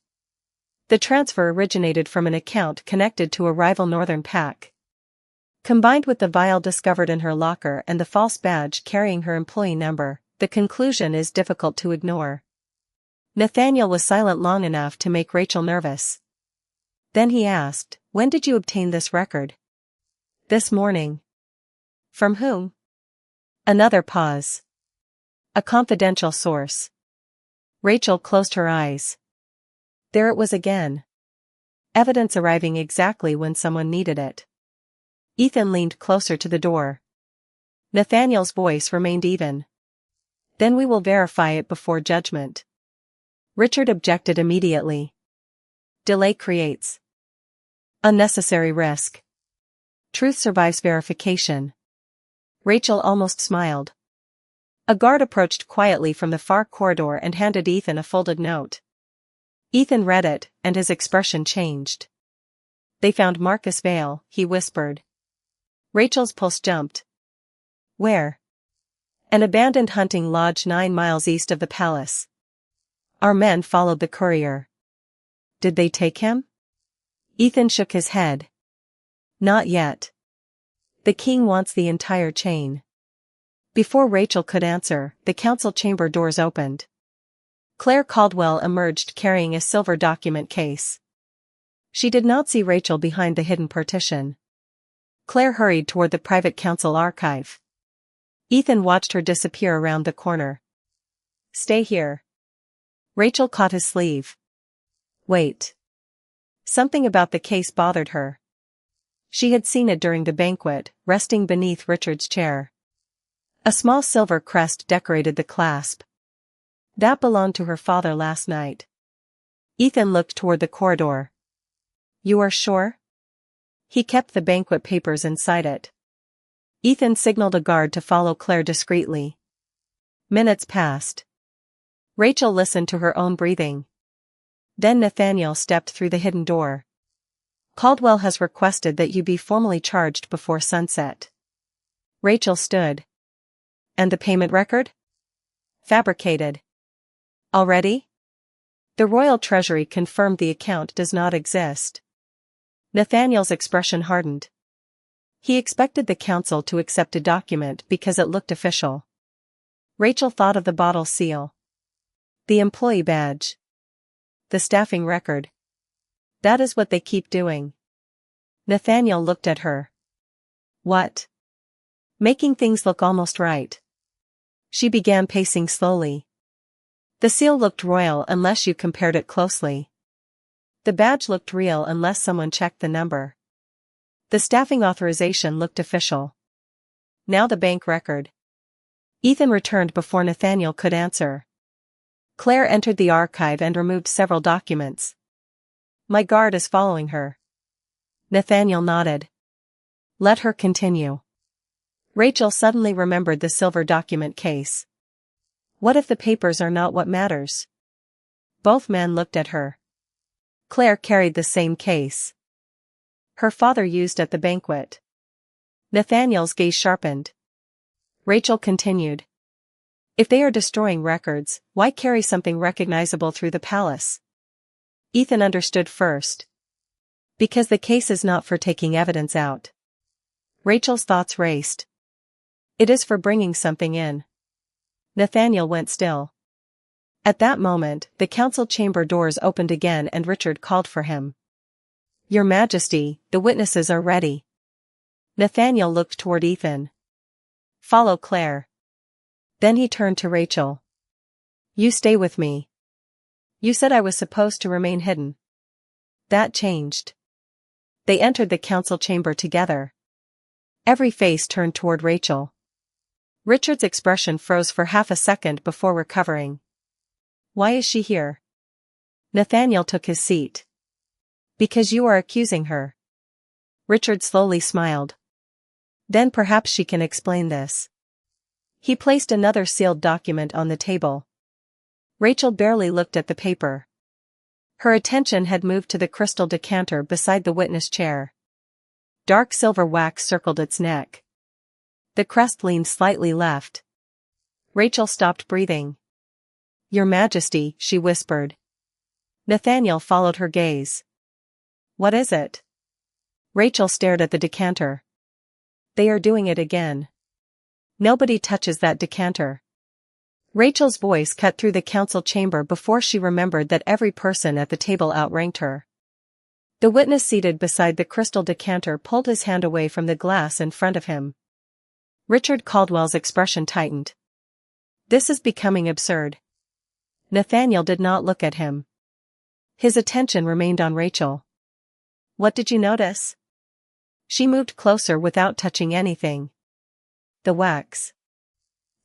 The transfer originated from an account connected to a rival Northern pack. Combined with the vial discovered in her locker and the false badge carrying her employee number, the conclusion is difficult to ignore. Nathaniel was silent long enough to make Rachel nervous. Then he asked, when did you obtain this record? This morning. From whom? Another pause. A confidential source. Rachel closed her eyes. There it was again. Evidence arriving exactly when someone needed it. Ethan leaned closer to the door. Nathaniel's voice remained even. Then we will verify it before judgment. Richard objected immediately. Delay creates unnecessary risk. Truth survives verification. Rachel almost smiled. A guard approached quietly from the far corridor and handed Ethan a folded note. Ethan read it, and his expression changed. They found Marcus Vale, he whispered. Rachel's pulse jumped. Where? An abandoned hunting lodge 9 miles east of the palace. Our men followed the courier. Did they take him? Ethan shook his head. Not yet. The king wants the entire chain. Before Rachel could answer, the council chamber doors opened. Claire Caldwell emerged carrying a silver document case. She did not see Rachel behind the hidden partition. Claire hurried toward the private council archive. Ethan watched her disappear around the corner. Stay here. Rachel caught his sleeve. Wait. Something about the case bothered her. She had seen it during the banquet, resting beneath Richard's chair. A small silver crest decorated the clasp. That belonged to her father last night. Ethan looked toward the corridor. You are sure? He kept the banquet papers inside it. Ethan signaled a guard to follow Claire discreetly. Minutes passed. Rachel listened to her own breathing. Then Nathaniel stepped through the hidden door. Caldwell has requested that you be formally charged before sunset. Rachel stood. And the payment record? Fabricated. Already? The royal treasury confirmed the account does not exist. Nathaniel's expression hardened. He expected the council to accept a document because it looked official. Rachel thought of the bottle seal. The employee badge. The staffing record. That is what they keep doing. Nathaniel looked at her. What? Making things look almost right. She began pacing slowly. The seal looked royal unless you compared it closely. The badge looked real unless someone checked the number. The staffing authorization looked official. Now the bank record. Ethan returned before Nathaniel could answer. Claire entered the archive and removed several documents. My guard is following her. Nathaniel nodded. Let her continue. Rachel suddenly remembered the silver document case. What if the papers are not what matters? Both men looked at her. Claire carried the same case. Her father used at the banquet. Nathaniel's gaze sharpened. Rachel continued. If they are destroying records, why carry something recognizable through the palace? Ethan understood first. Because the case is not for taking evidence out. Rachel's thoughts raced. It is for bringing something in. Nathaniel went still. At that moment, the council chamber doors opened again and Richard called for him. Your Majesty, the witnesses are ready. Nathaniel looked toward Ethan. Follow Claire. Then he turned to Rachel. You stay with me. You said I was supposed to remain hidden. That changed. They entered the council chamber together. Every face turned toward Rachel. Richard's expression froze for half a second before recovering. Why is she here? Nathaniel took his seat. Because you are accusing her. Richard slowly smiled. Then perhaps she can explain this. He placed another sealed document on the table. Rachel barely looked at the paper. Her attention had moved to the crystal decanter beside the witness chair. Dark silver wax circled its neck. The crest leaned slightly left. Rachel stopped breathing. Your Majesty, she whispered. Nathaniel followed her gaze. What is it? Rachel stared at the decanter. They are doing it again. Nobody touches that decanter. Rachel's voice cut through the council chamber before she remembered that every person at the table outranked her. The witness seated beside the crystal decanter pulled his hand away from the glass in front of him. Richard Caldwell's expression tightened. This is becoming absurd. Nathaniel did not look at him. His attention remained on Rachel. What did you notice? She moved closer without touching anything. The wax.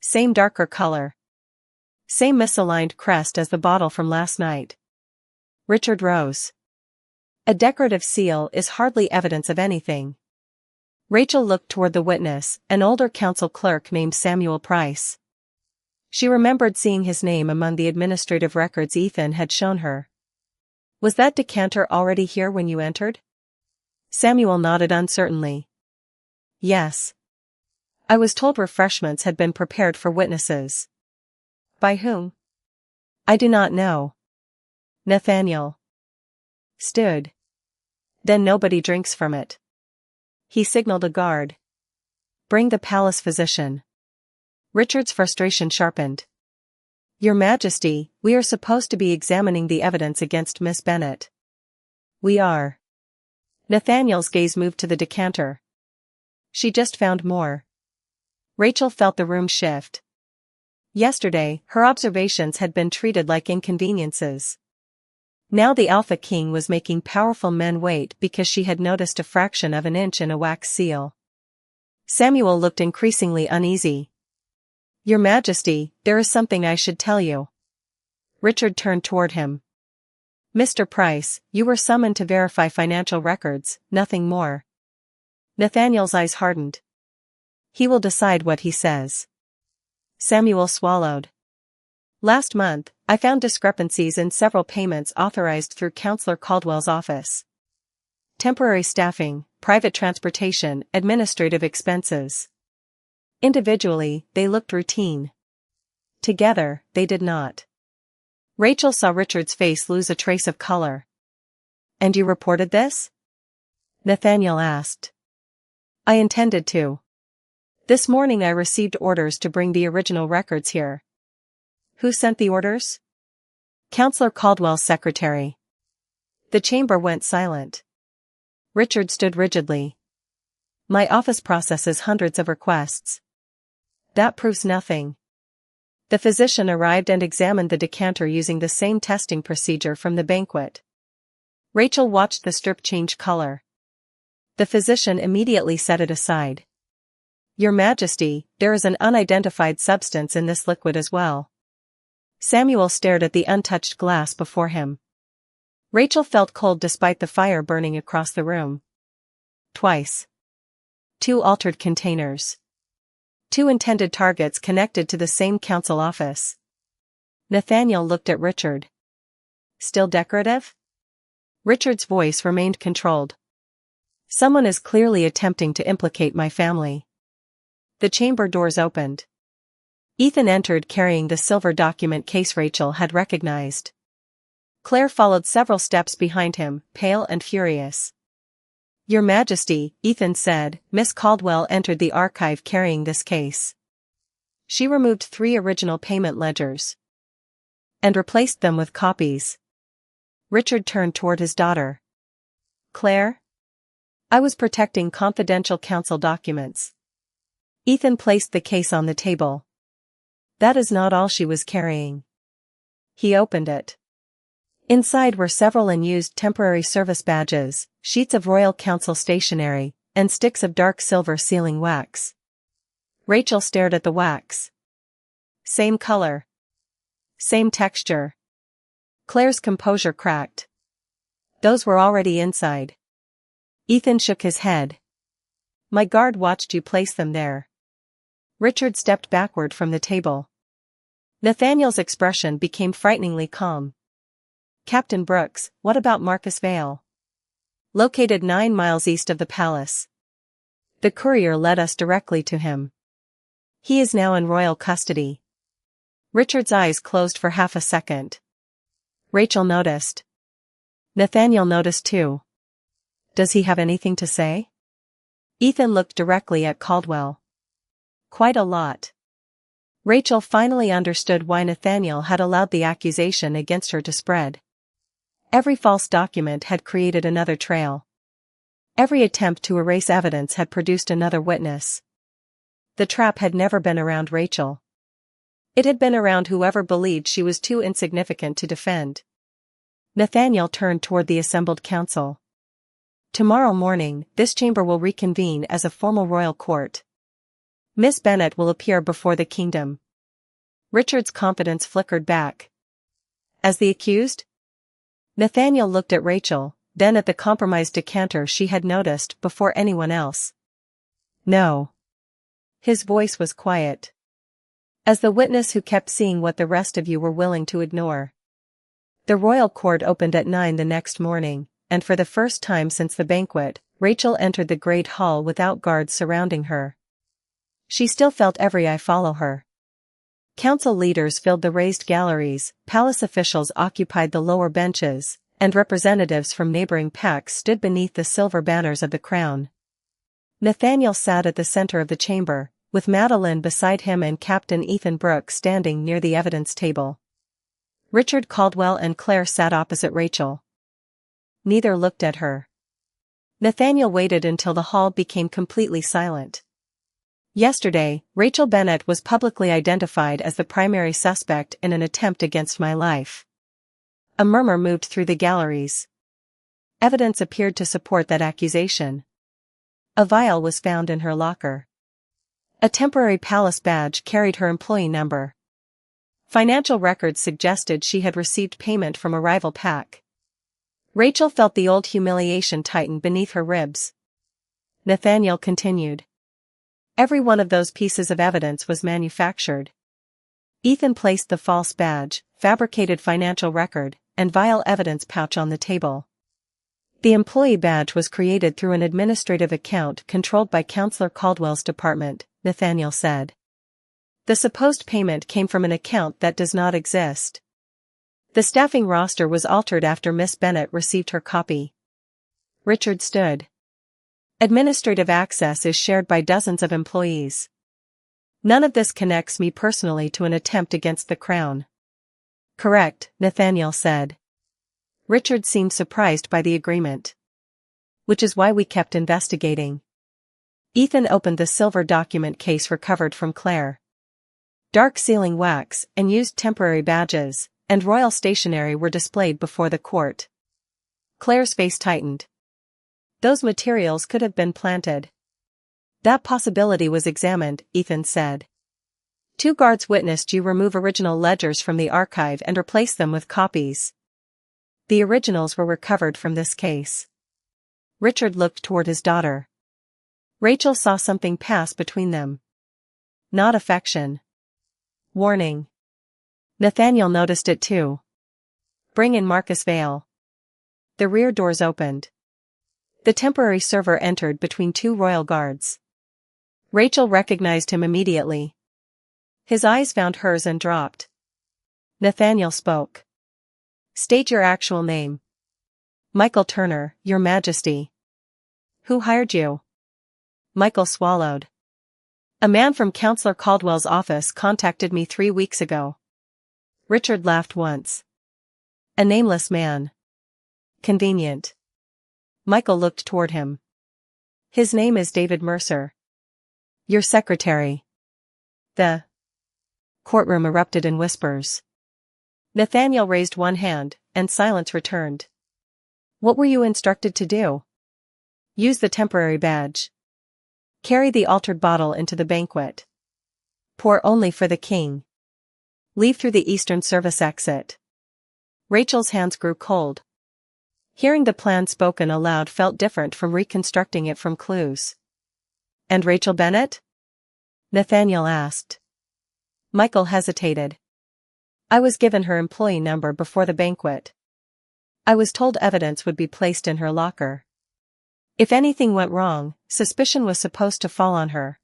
Same darker color. Same misaligned crest as the bottle from last night. Richard rose. A decorative seal is hardly evidence of anything. Rachel looked toward the witness, an older council clerk named Samuel Price. She remembered seeing his name among the administrative records Ethan had shown her. Was that decanter already here when you entered? Samuel nodded uncertainly. Yes. I was told refreshments had been prepared for witnesses. By whom? I do not know. Nathaniel. Stood. Then nobody drinks from it. He signaled a guard. Bring the palace physician. Richard's frustration sharpened. Your Majesty, we are supposed to be examining the evidence against Miss Bennet. We are. Nathaniel's gaze moved to the decanter. She just found more. Rachel felt the room shift. Yesterday, her observations had been treated like inconveniences. Now the Alpha King was making powerful men wait because she had noticed a fraction of an inch in a wax seal. Samuel looked increasingly uneasy. Your Majesty, there is something I should tell you. Richard turned toward him. Mr. Price, you were summoned to verify financial records, nothing more. Nathaniel's eyes hardened. He will decide what he says. Samuel swallowed. Last month, I found discrepancies in several payments authorized through Counselor Caldwell's office. Temporary staffing, private transportation, administrative expenses. Individually, they looked routine. Together, they did not. Rachel saw Richard's face lose a trace of color. And you reported this? Nathaniel asked. I intended to. This morning I received orders to bring the original records here. Who sent the orders? Counselor Caldwell's secretary. The chamber went silent. Richard stood rigidly. My office processes hundreds of requests. That proves nothing. The physician arrived and examined the decanter using the same testing procedure from the banquet. Rachel watched the strip change color. The physician immediately set it aside. Your Majesty, there is an unidentified substance in this liquid as well. Samuel stared at the untouched glass before him. Rachel felt cold despite the fire burning across the room. Twice. 2 altered containers. 2 intended targets connected to the same council office. Nathaniel looked at Richard. Still decorative? Richard's voice remained controlled. Someone is clearly attempting to implicate my family. The chamber doors opened. Ethan entered carrying the silver document case Rachel had recognized. Claire followed several steps behind him, pale and furious. Your Majesty, Ethan said, Miss Caldwell entered the archive carrying this case. She removed 3 original payment ledgers and replaced them with copies. Richard turned toward his daughter. Claire? I was protecting confidential council documents. Ethan placed the case on the table. That is not all she was carrying. He opened it. Inside were several unused temporary service badges, sheets of Royal Council stationery, and sticks of dark silver sealing wax. Rachel stared at the wax. Same color. Same texture. Claire's composure cracked. Those were already inside. Ethan shook his head. My guard watched you place them there. Richard stepped backward from the table. Nathaniel's expression became frighteningly calm. Captain Brooks, what about Marcus Vale? Located 9 miles east of the palace. The courier led us directly to him. He is now in royal custody. Richard's eyes closed for half a second. Rachel noticed. Nathaniel noticed too. Does he have anything to say? Ethan looked directly at Caldwell. Quite a lot. Rachel finally understood why Nathaniel had allowed the accusation against her to spread. Every false document had created another trail. Every attempt to erase evidence had produced another witness. The trap had never been around Rachel. It had been around whoever believed she was too insignificant to defend. Nathaniel turned toward the assembled council. Tomorrow morning, this chamber will reconvene as a formal royal court. Miss Bennet will appear before the kingdom. Richard's confidence flickered back. As the accused? Nathaniel looked at Rachel, then at the compromised decanter she had noticed before anyone else. No. His voice was quiet. As the witness who kept seeing what the rest of you were willing to ignore. The royal court opened at 9 the next morning, and for the first time since the banquet, Rachel entered the great hall without guards surrounding her. She still felt every eye follow her. Council leaders filled the raised galleries, palace officials occupied the lower benches, and representatives from neighboring packs stood beneath the silver banners of the crown. Nathaniel sat at the center of the chamber, with Madeline beside him and Captain Ethan Brooke standing near the evidence table. Richard Caldwell and Claire sat opposite Rachel. Neither looked at her. Nathaniel waited until the hall became completely silent. Yesterday, Rachel Bennet was publicly identified as the primary suspect in an attempt against my life. A murmur moved through the galleries. Evidence appeared to support that accusation. A vial was found in her locker. A temporary palace badge carried her employee number. Financial records suggested she had received payment from a rival pack. Rachel felt the old humiliation tighten beneath her ribs. Nathaniel continued. Every one of those pieces of evidence was manufactured. Ethan placed the false badge, fabricated financial record, and vial evidence pouch on the table. The employee badge was created through an administrative account controlled by Counselor Caldwell's department, Nathaniel said. The supposed payment came from an account that does not exist. The staffing roster was altered after Miss Bennet received her copy. Richard stood. Administrative access is shared by dozens of employees. None of this connects me personally to an attempt against the crown. Correct, Nathaniel said. Richard seemed surprised by the agreement. Which is why we kept investigating. Ethan opened the silver document case recovered from Claire. Dark sealing wax and used temporary badges, and royal stationery were displayed before the court. Claire's face tightened. Those materials could have been planted. That possibility was examined, Ethan said. 2 guards witnessed you remove original ledgers from the archive and replace them with copies. The originals were recovered from this case. Richard looked toward his daughter. Rachel saw something pass between them. Not affection. Warning. Nathaniel noticed it too. Bring in Marcus Vale. The rear doors opened. The temporary server entered between 2 royal guards. Rachel recognized him immediately. His eyes found hers and dropped. Nathaniel spoke. State your actual name. Michael Turner, Your Majesty. Who hired you? Michael swallowed. A man from Counselor Caldwell's office contacted me 3 weeks ago. Richard laughed once. A nameless man. Convenient. Michael looked toward him. His name is David Mercer. Your secretary. The courtroom erupted in whispers. Nathaniel raised one hand, and silence returned. What were you instructed to do? Use the temporary badge. Carry the altered bottle into the banquet. Pour only for the king. Leave through the eastern service exit. Rachel's hands grew cold. Hearing the plan spoken aloud felt different from reconstructing it from clues. And Rachel Bennet? Nathaniel asked. Michael hesitated. I was given her employee number before the banquet. I was told evidence would be placed in her locker. If anything went wrong, suspicion was supposed to fall on her.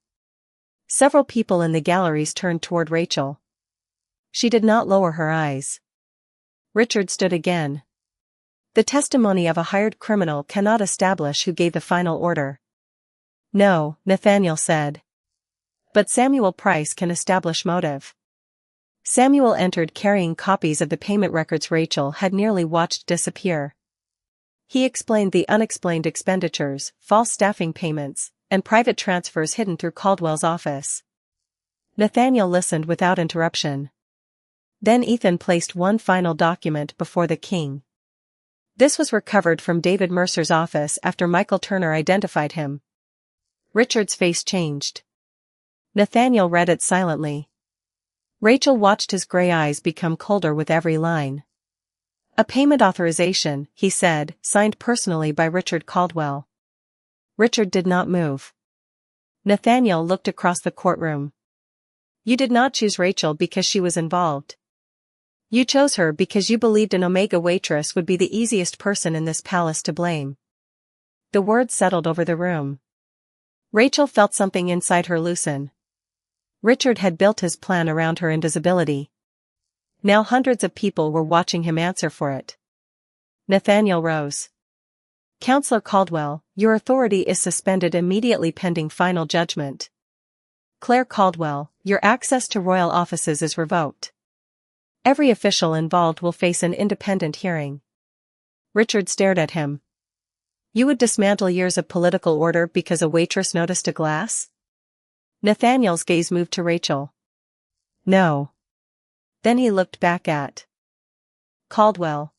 Several people in the galleries turned toward Rachel. She did not lower her eyes. Richard stood again. The testimony of a hired criminal cannot establish who gave the final order. No, Nathaniel said. But Samuel Price can establish motive. Samuel entered carrying copies of the payment records Rachel had nearly watched disappear. He explained the unexplained expenditures, false staffing payments, and private transfers hidden through Caldwell's office. Nathaniel listened without interruption. Then Ethan placed one final document before the king. This was recovered from David Mercer's office after Michael Turner identified him. Richard's face changed. Nathaniel read it silently. Rachel watched his gray eyes become colder with every line. "A payment authorization," he said, "signed personally by Richard Caldwell." Richard did not move. Nathaniel looked across the courtroom. "You did not choose Rachel because she was involved. You chose her because you believed an Omega waitress would be the easiest person in this palace to blame." The words settled over the room. Rachel felt something inside her loosen. Richard had built his plan around her invisibility. Now hundreds of people were watching him answer for it. Nathaniel rose. "Counselor Caldwell, your authority is suspended immediately pending final judgment. Claire Caldwell, your access to royal offices is revoked. Every official involved will face an independent hearing." Richard stared at him. "You would dismantle years of political order because a waitress noticed a glass?" Nathaniel's gaze moved to Rachel. "No." Then he looked back at Caldwell.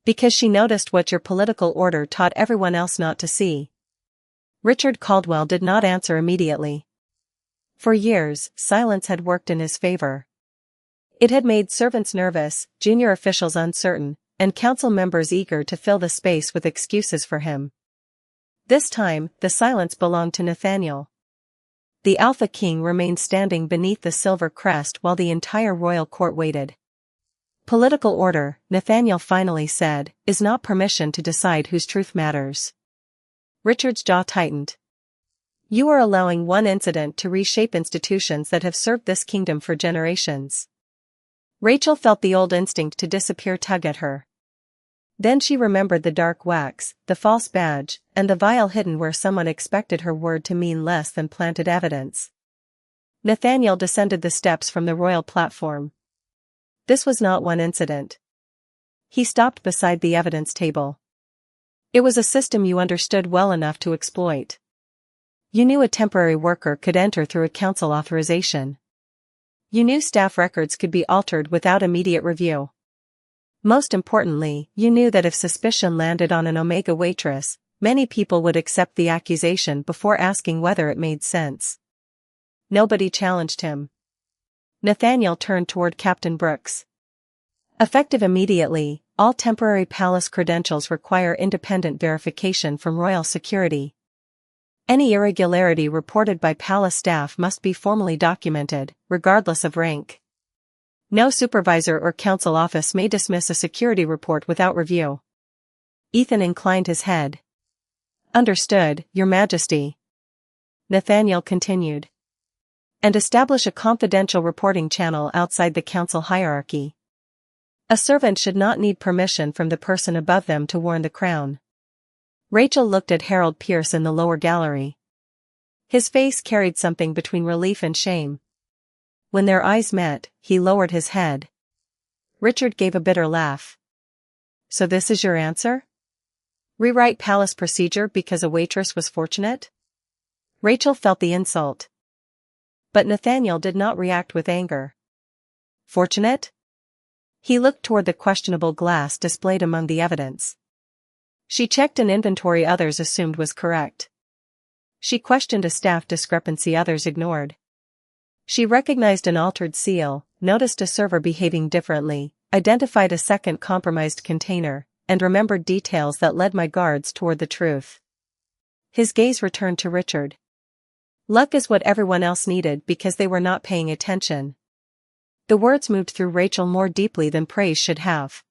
"Because she noticed what your political order taught everyone else not to see." Richard Caldwell did not answer immediately. For years, silence had worked in his favor. It had made servants nervous, junior officials uncertain, and council members eager to fill the space with excuses for him. This time, the silence belonged to Nathaniel. The Alpha King remained standing beneath the silver crest while the entire royal court waited. "Political order," Nathaniel finally said, "is not permission to decide whose truth matters." Richard's jaw tightened. "You are allowing one incident to reshape institutions that have served this kingdom for generations." Rachel felt the old instinct to disappear tug at her. Then she remembered the dark wax, the false badge, and the vial hidden where someone expected her word to mean less than planted evidence. Nathaniel descended the steps from the royal platform. This was not one incident. He stopped beside the evidence table. "It was a system you understood well enough to exploit. You knew a temporary worker could enter through a council authorization. You knew staff records could be altered without immediate review. Most importantly, you knew that if suspicion landed on an Omega waitress, many people would accept the accusation before asking whether it made sense." Nobody challenged him. Nathaniel turned toward Captain Brooks. "Effective immediately, all temporary palace credentials require independent verification from royal security. Any irregularity reported by palace staff must be formally documented, regardless of rank. No supervisor or council office may dismiss a security report without review." Ethan inclined his head. "Understood, Your Majesty." Nathaniel continued. "And establish a confidential reporting channel outside the council hierarchy. A servant should not need permission from the person above them to warn the crown." Rachel looked at Harold Pierce in the lower gallery. His face carried something between relief and shame. When their eyes met, he lowered his head. Richard gave a bitter laugh. "So this is your answer? Rewrite palace procedure because a waitress was fortunate?" Rachel felt the insult. But Nathaniel did not react with anger. "Fortunate?" He looked toward the questionable glass displayed among the evidence. She checked an inventory others assumed was correct. She questioned a staff discrepancy others ignored. She recognized an altered seal, noticed a server behaving differently, identified a second compromised container, and remembered details that led my guards toward the truth. His gaze returned to Richard. "Luck is what everyone else needed because they were not paying attention." The words moved through Rachel more deeply than praise should have.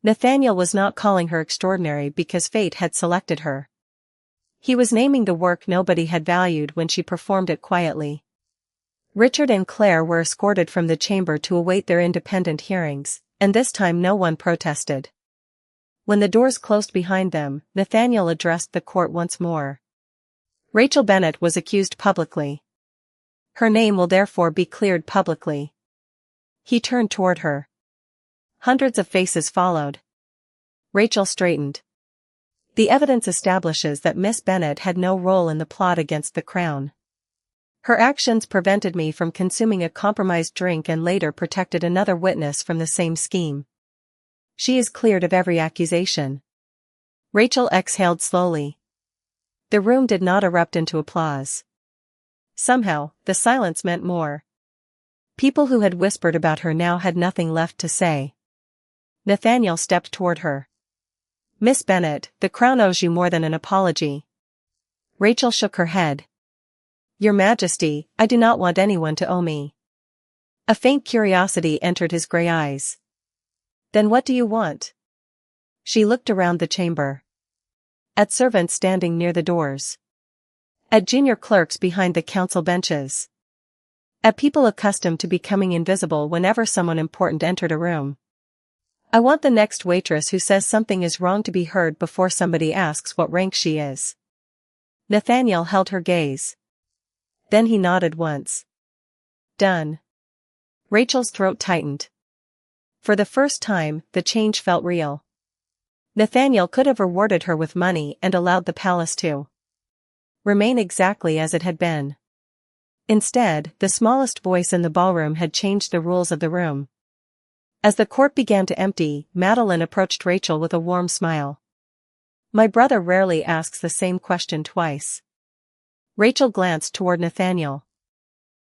Nathaniel was not calling her extraordinary because fate had selected her. He was naming the work nobody had valued when she performed it quietly. Richard and Claire were escorted from the chamber to await their independent hearings, and this time no one protested. When the doors closed behind them, Nathaniel addressed the court once more. "Rachel Bennett was accused publicly. Her name will therefore be cleared publicly." He turned toward her. Hundreds of faces followed. Rachel straightened. "The evidence establishes that Miss Bennett had no role in the plot against the crown. Her actions prevented me from consuming a compromised drink and later protected another witness from the same scheme. She is cleared of every accusation. Rachel exhaled slowly. The room did not erupt into applause. Somehow, the silence meant more. People who had whispered about her now had nothing left to say. Nathaniel stepped toward her. Miss Bennet, the Crown owes you more than an apology. Rachel shook her head. Your Majesty, I do not want anyone to owe me. A faint curiosity entered his grey eyes. Then what do you want? She looked around the chamber. At servants standing near the doors. At junior clerks behind the council benches. At people accustomed to becoming invisible whenever someone important entered a room. I want the next waitress who says something is wrong to be heard before somebody asks what rank she is. Nathaniel held her gaze. Then he nodded once. Done. Rachel's throat tightened. For the first time, the change felt real. Nathaniel could have rewarded her with money and allowed the palace to remain exactly as it had been. Instead, the smallest voice in the ballroom had changed the rules of the room. As the court began to empty, Madeline approached Rachel with a warm smile. My brother rarely asks the same question twice. Rachel glanced toward Nathaniel.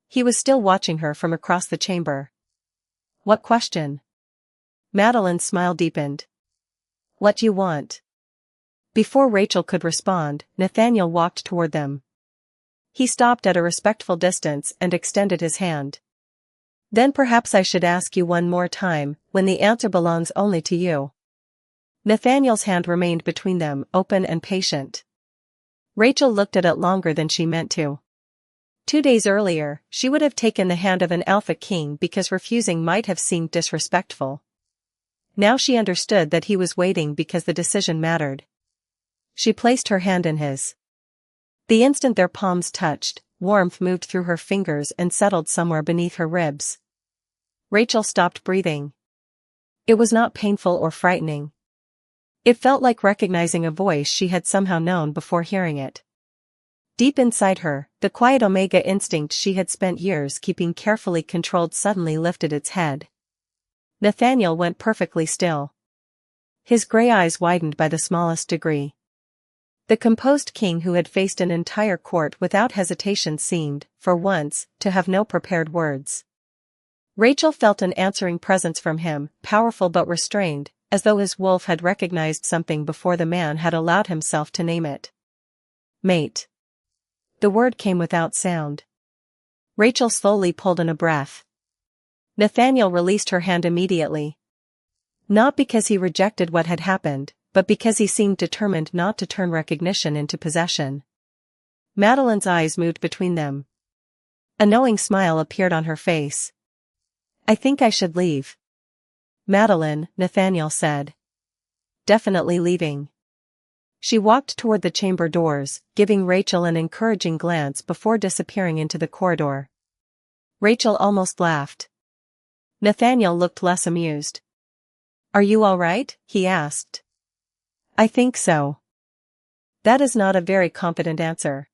He was still watching her from across the chamber. What question? Madeline's smile deepened. What you want? Before Rachel could respond, Nathaniel walked toward them. He stopped at a respectful distance and extended his hand. Then perhaps I should ask you one more time, when the answer belongs only to you. Nathaniel's hand remained between them, open and patient. Rachel looked at it longer than she meant to. 2 days earlier, she would have taken the hand of an alpha king because refusing might have seemed disrespectful. Now she understood that he was waiting because the decision mattered. She placed her hand in his. The instant their palms touched, warmth moved through her fingers and settled somewhere beneath her ribs. Rachel stopped breathing. It was not painful or frightening. It felt like recognizing a voice she had somehow known before hearing it. Deep inside her, the quiet omega instinct she had spent years keeping carefully controlled suddenly lifted its head. Nathaniel went perfectly still. His gray eyes widened by the smallest degree. The composed king who had faced an entire court without hesitation seemed, for once, to have no prepared words. Rachel felt an answering presence from him, powerful but restrained, as though his wolf had recognized something before the man had allowed himself to name it. Mate. The word came without sound. Rachel slowly pulled in a breath. Nathaniel released her hand immediately. Not because he rejected what had happened, but because he seemed determined not to turn recognition into possession. Madeline's eyes moved between them. A knowing smile appeared on her face. I think I should leave. Madeline, Nathaniel said. Definitely leaving. She walked toward the chamber doors, giving Rachel an encouraging glance before disappearing into the corridor. Rachel almost laughed. Nathaniel looked less amused. Are you all right? He asked. I think so. That is not a very confident answer.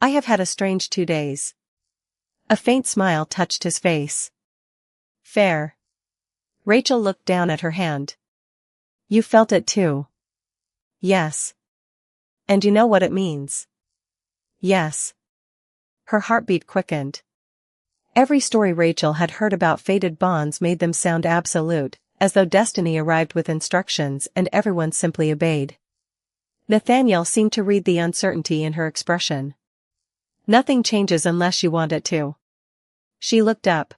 I have had a strange 2 days. A faint smile touched his face. Fair. Rachel looked down at her hand. You felt it too. Yes. And you know what it means. Yes. Her heartbeat quickened. Every story Rachel had heard about fated bonds made them sound absolute, as though destiny arrived with instructions and everyone simply obeyed. Nathaniel seemed to read the uncertainty in her expression. Nothing changes unless you want it to. She looked up.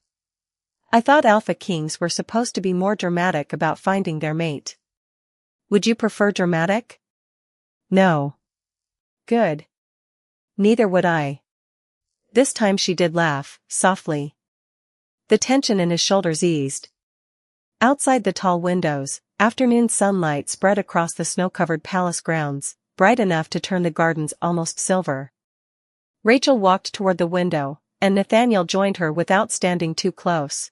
I thought alpha kings were supposed to be more dramatic about finding their mate. Would you prefer dramatic? No. Good. Neither would I. This time she did laugh, softly. The tension in his shoulders eased. Outside the tall windows, afternoon sunlight spread across the snow-covered palace grounds, bright enough to turn the gardens almost silver. Rachel walked toward the window, and Nathaniel joined her without standing too close.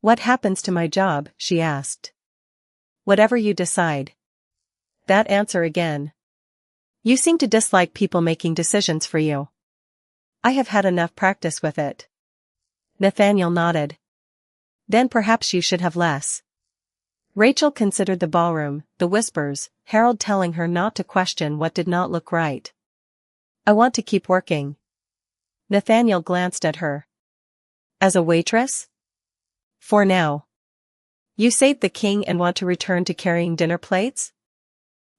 What happens to my job? She asked. Whatever you decide. That answer again. You seem to dislike people making decisions for you. I have had enough practice with it. Nathaniel nodded. Then perhaps you should have less. Rachel considered the ballroom, the whispers, Harold telling her not to question what did not look right. I want to keep working. Nathaniel glanced at her. As a waitress? For now. You saved the king and want to return to carrying dinner plates?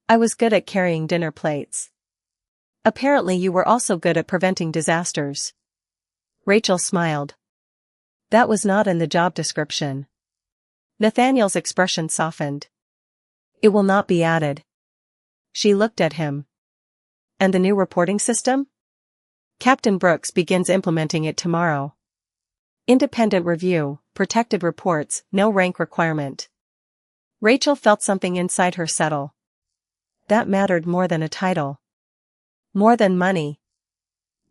I was good at carrying dinner plates. Apparently you were also good at preventing disasters. Rachel smiled. That was not in the job description. Nathaniel's expression softened. It will not be added. She looked at him. And the new reporting system? Captain Brooks begins implementing it tomorrow. Independent review, protected reports, no rank requirement. Rachel felt something inside her settle. That mattered more than a title. More than money.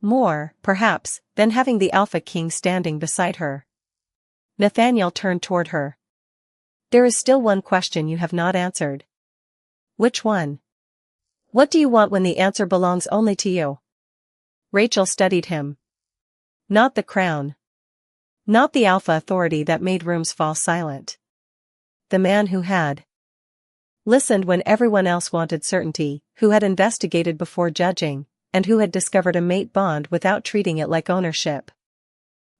More, perhaps, than having the Alpha King standing beside her. Nathaniel turned toward her. There is still one question you have not answered. Which one? What do you want when the answer belongs only to you? Rachel studied him. Not the crown. Not the alpha authority that made rooms fall silent. The man who had listened when everyone else wanted certainty, who had investigated before judging, and who had discovered a mate bond without treating it like ownership.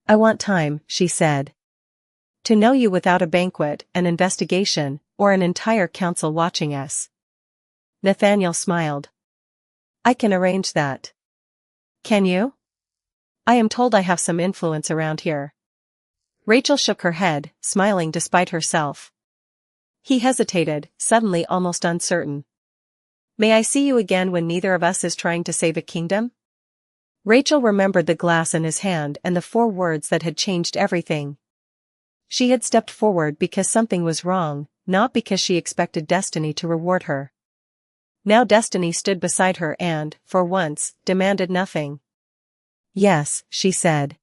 I want time, she said. To know you without a banquet, an investigation, or an entire council watching us. Nathaniel smiled. I can arrange that. Can you? I am told I have some influence around here. Rachel shook her head, smiling despite herself. He hesitated, suddenly almost uncertain. May I see you again when neither of us is trying to save a kingdom? Rachel remembered the glass in his hand and the 4 words that had changed everything. She had stepped forward because something was wrong, not because she expected destiny to reward her. Now destiny stood beside her and, for once, demanded nothing. Yes, she said.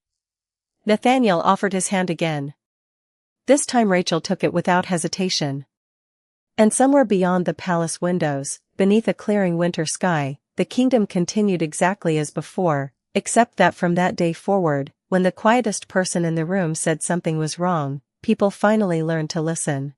Nathaniel offered his hand again. This time Rachel took it without hesitation. And somewhere beyond the palace windows, beneath a clearing winter sky, the kingdom continued exactly as before, except that from that day forward, when the quietest person in the room said something was wrong, people finally learned to listen.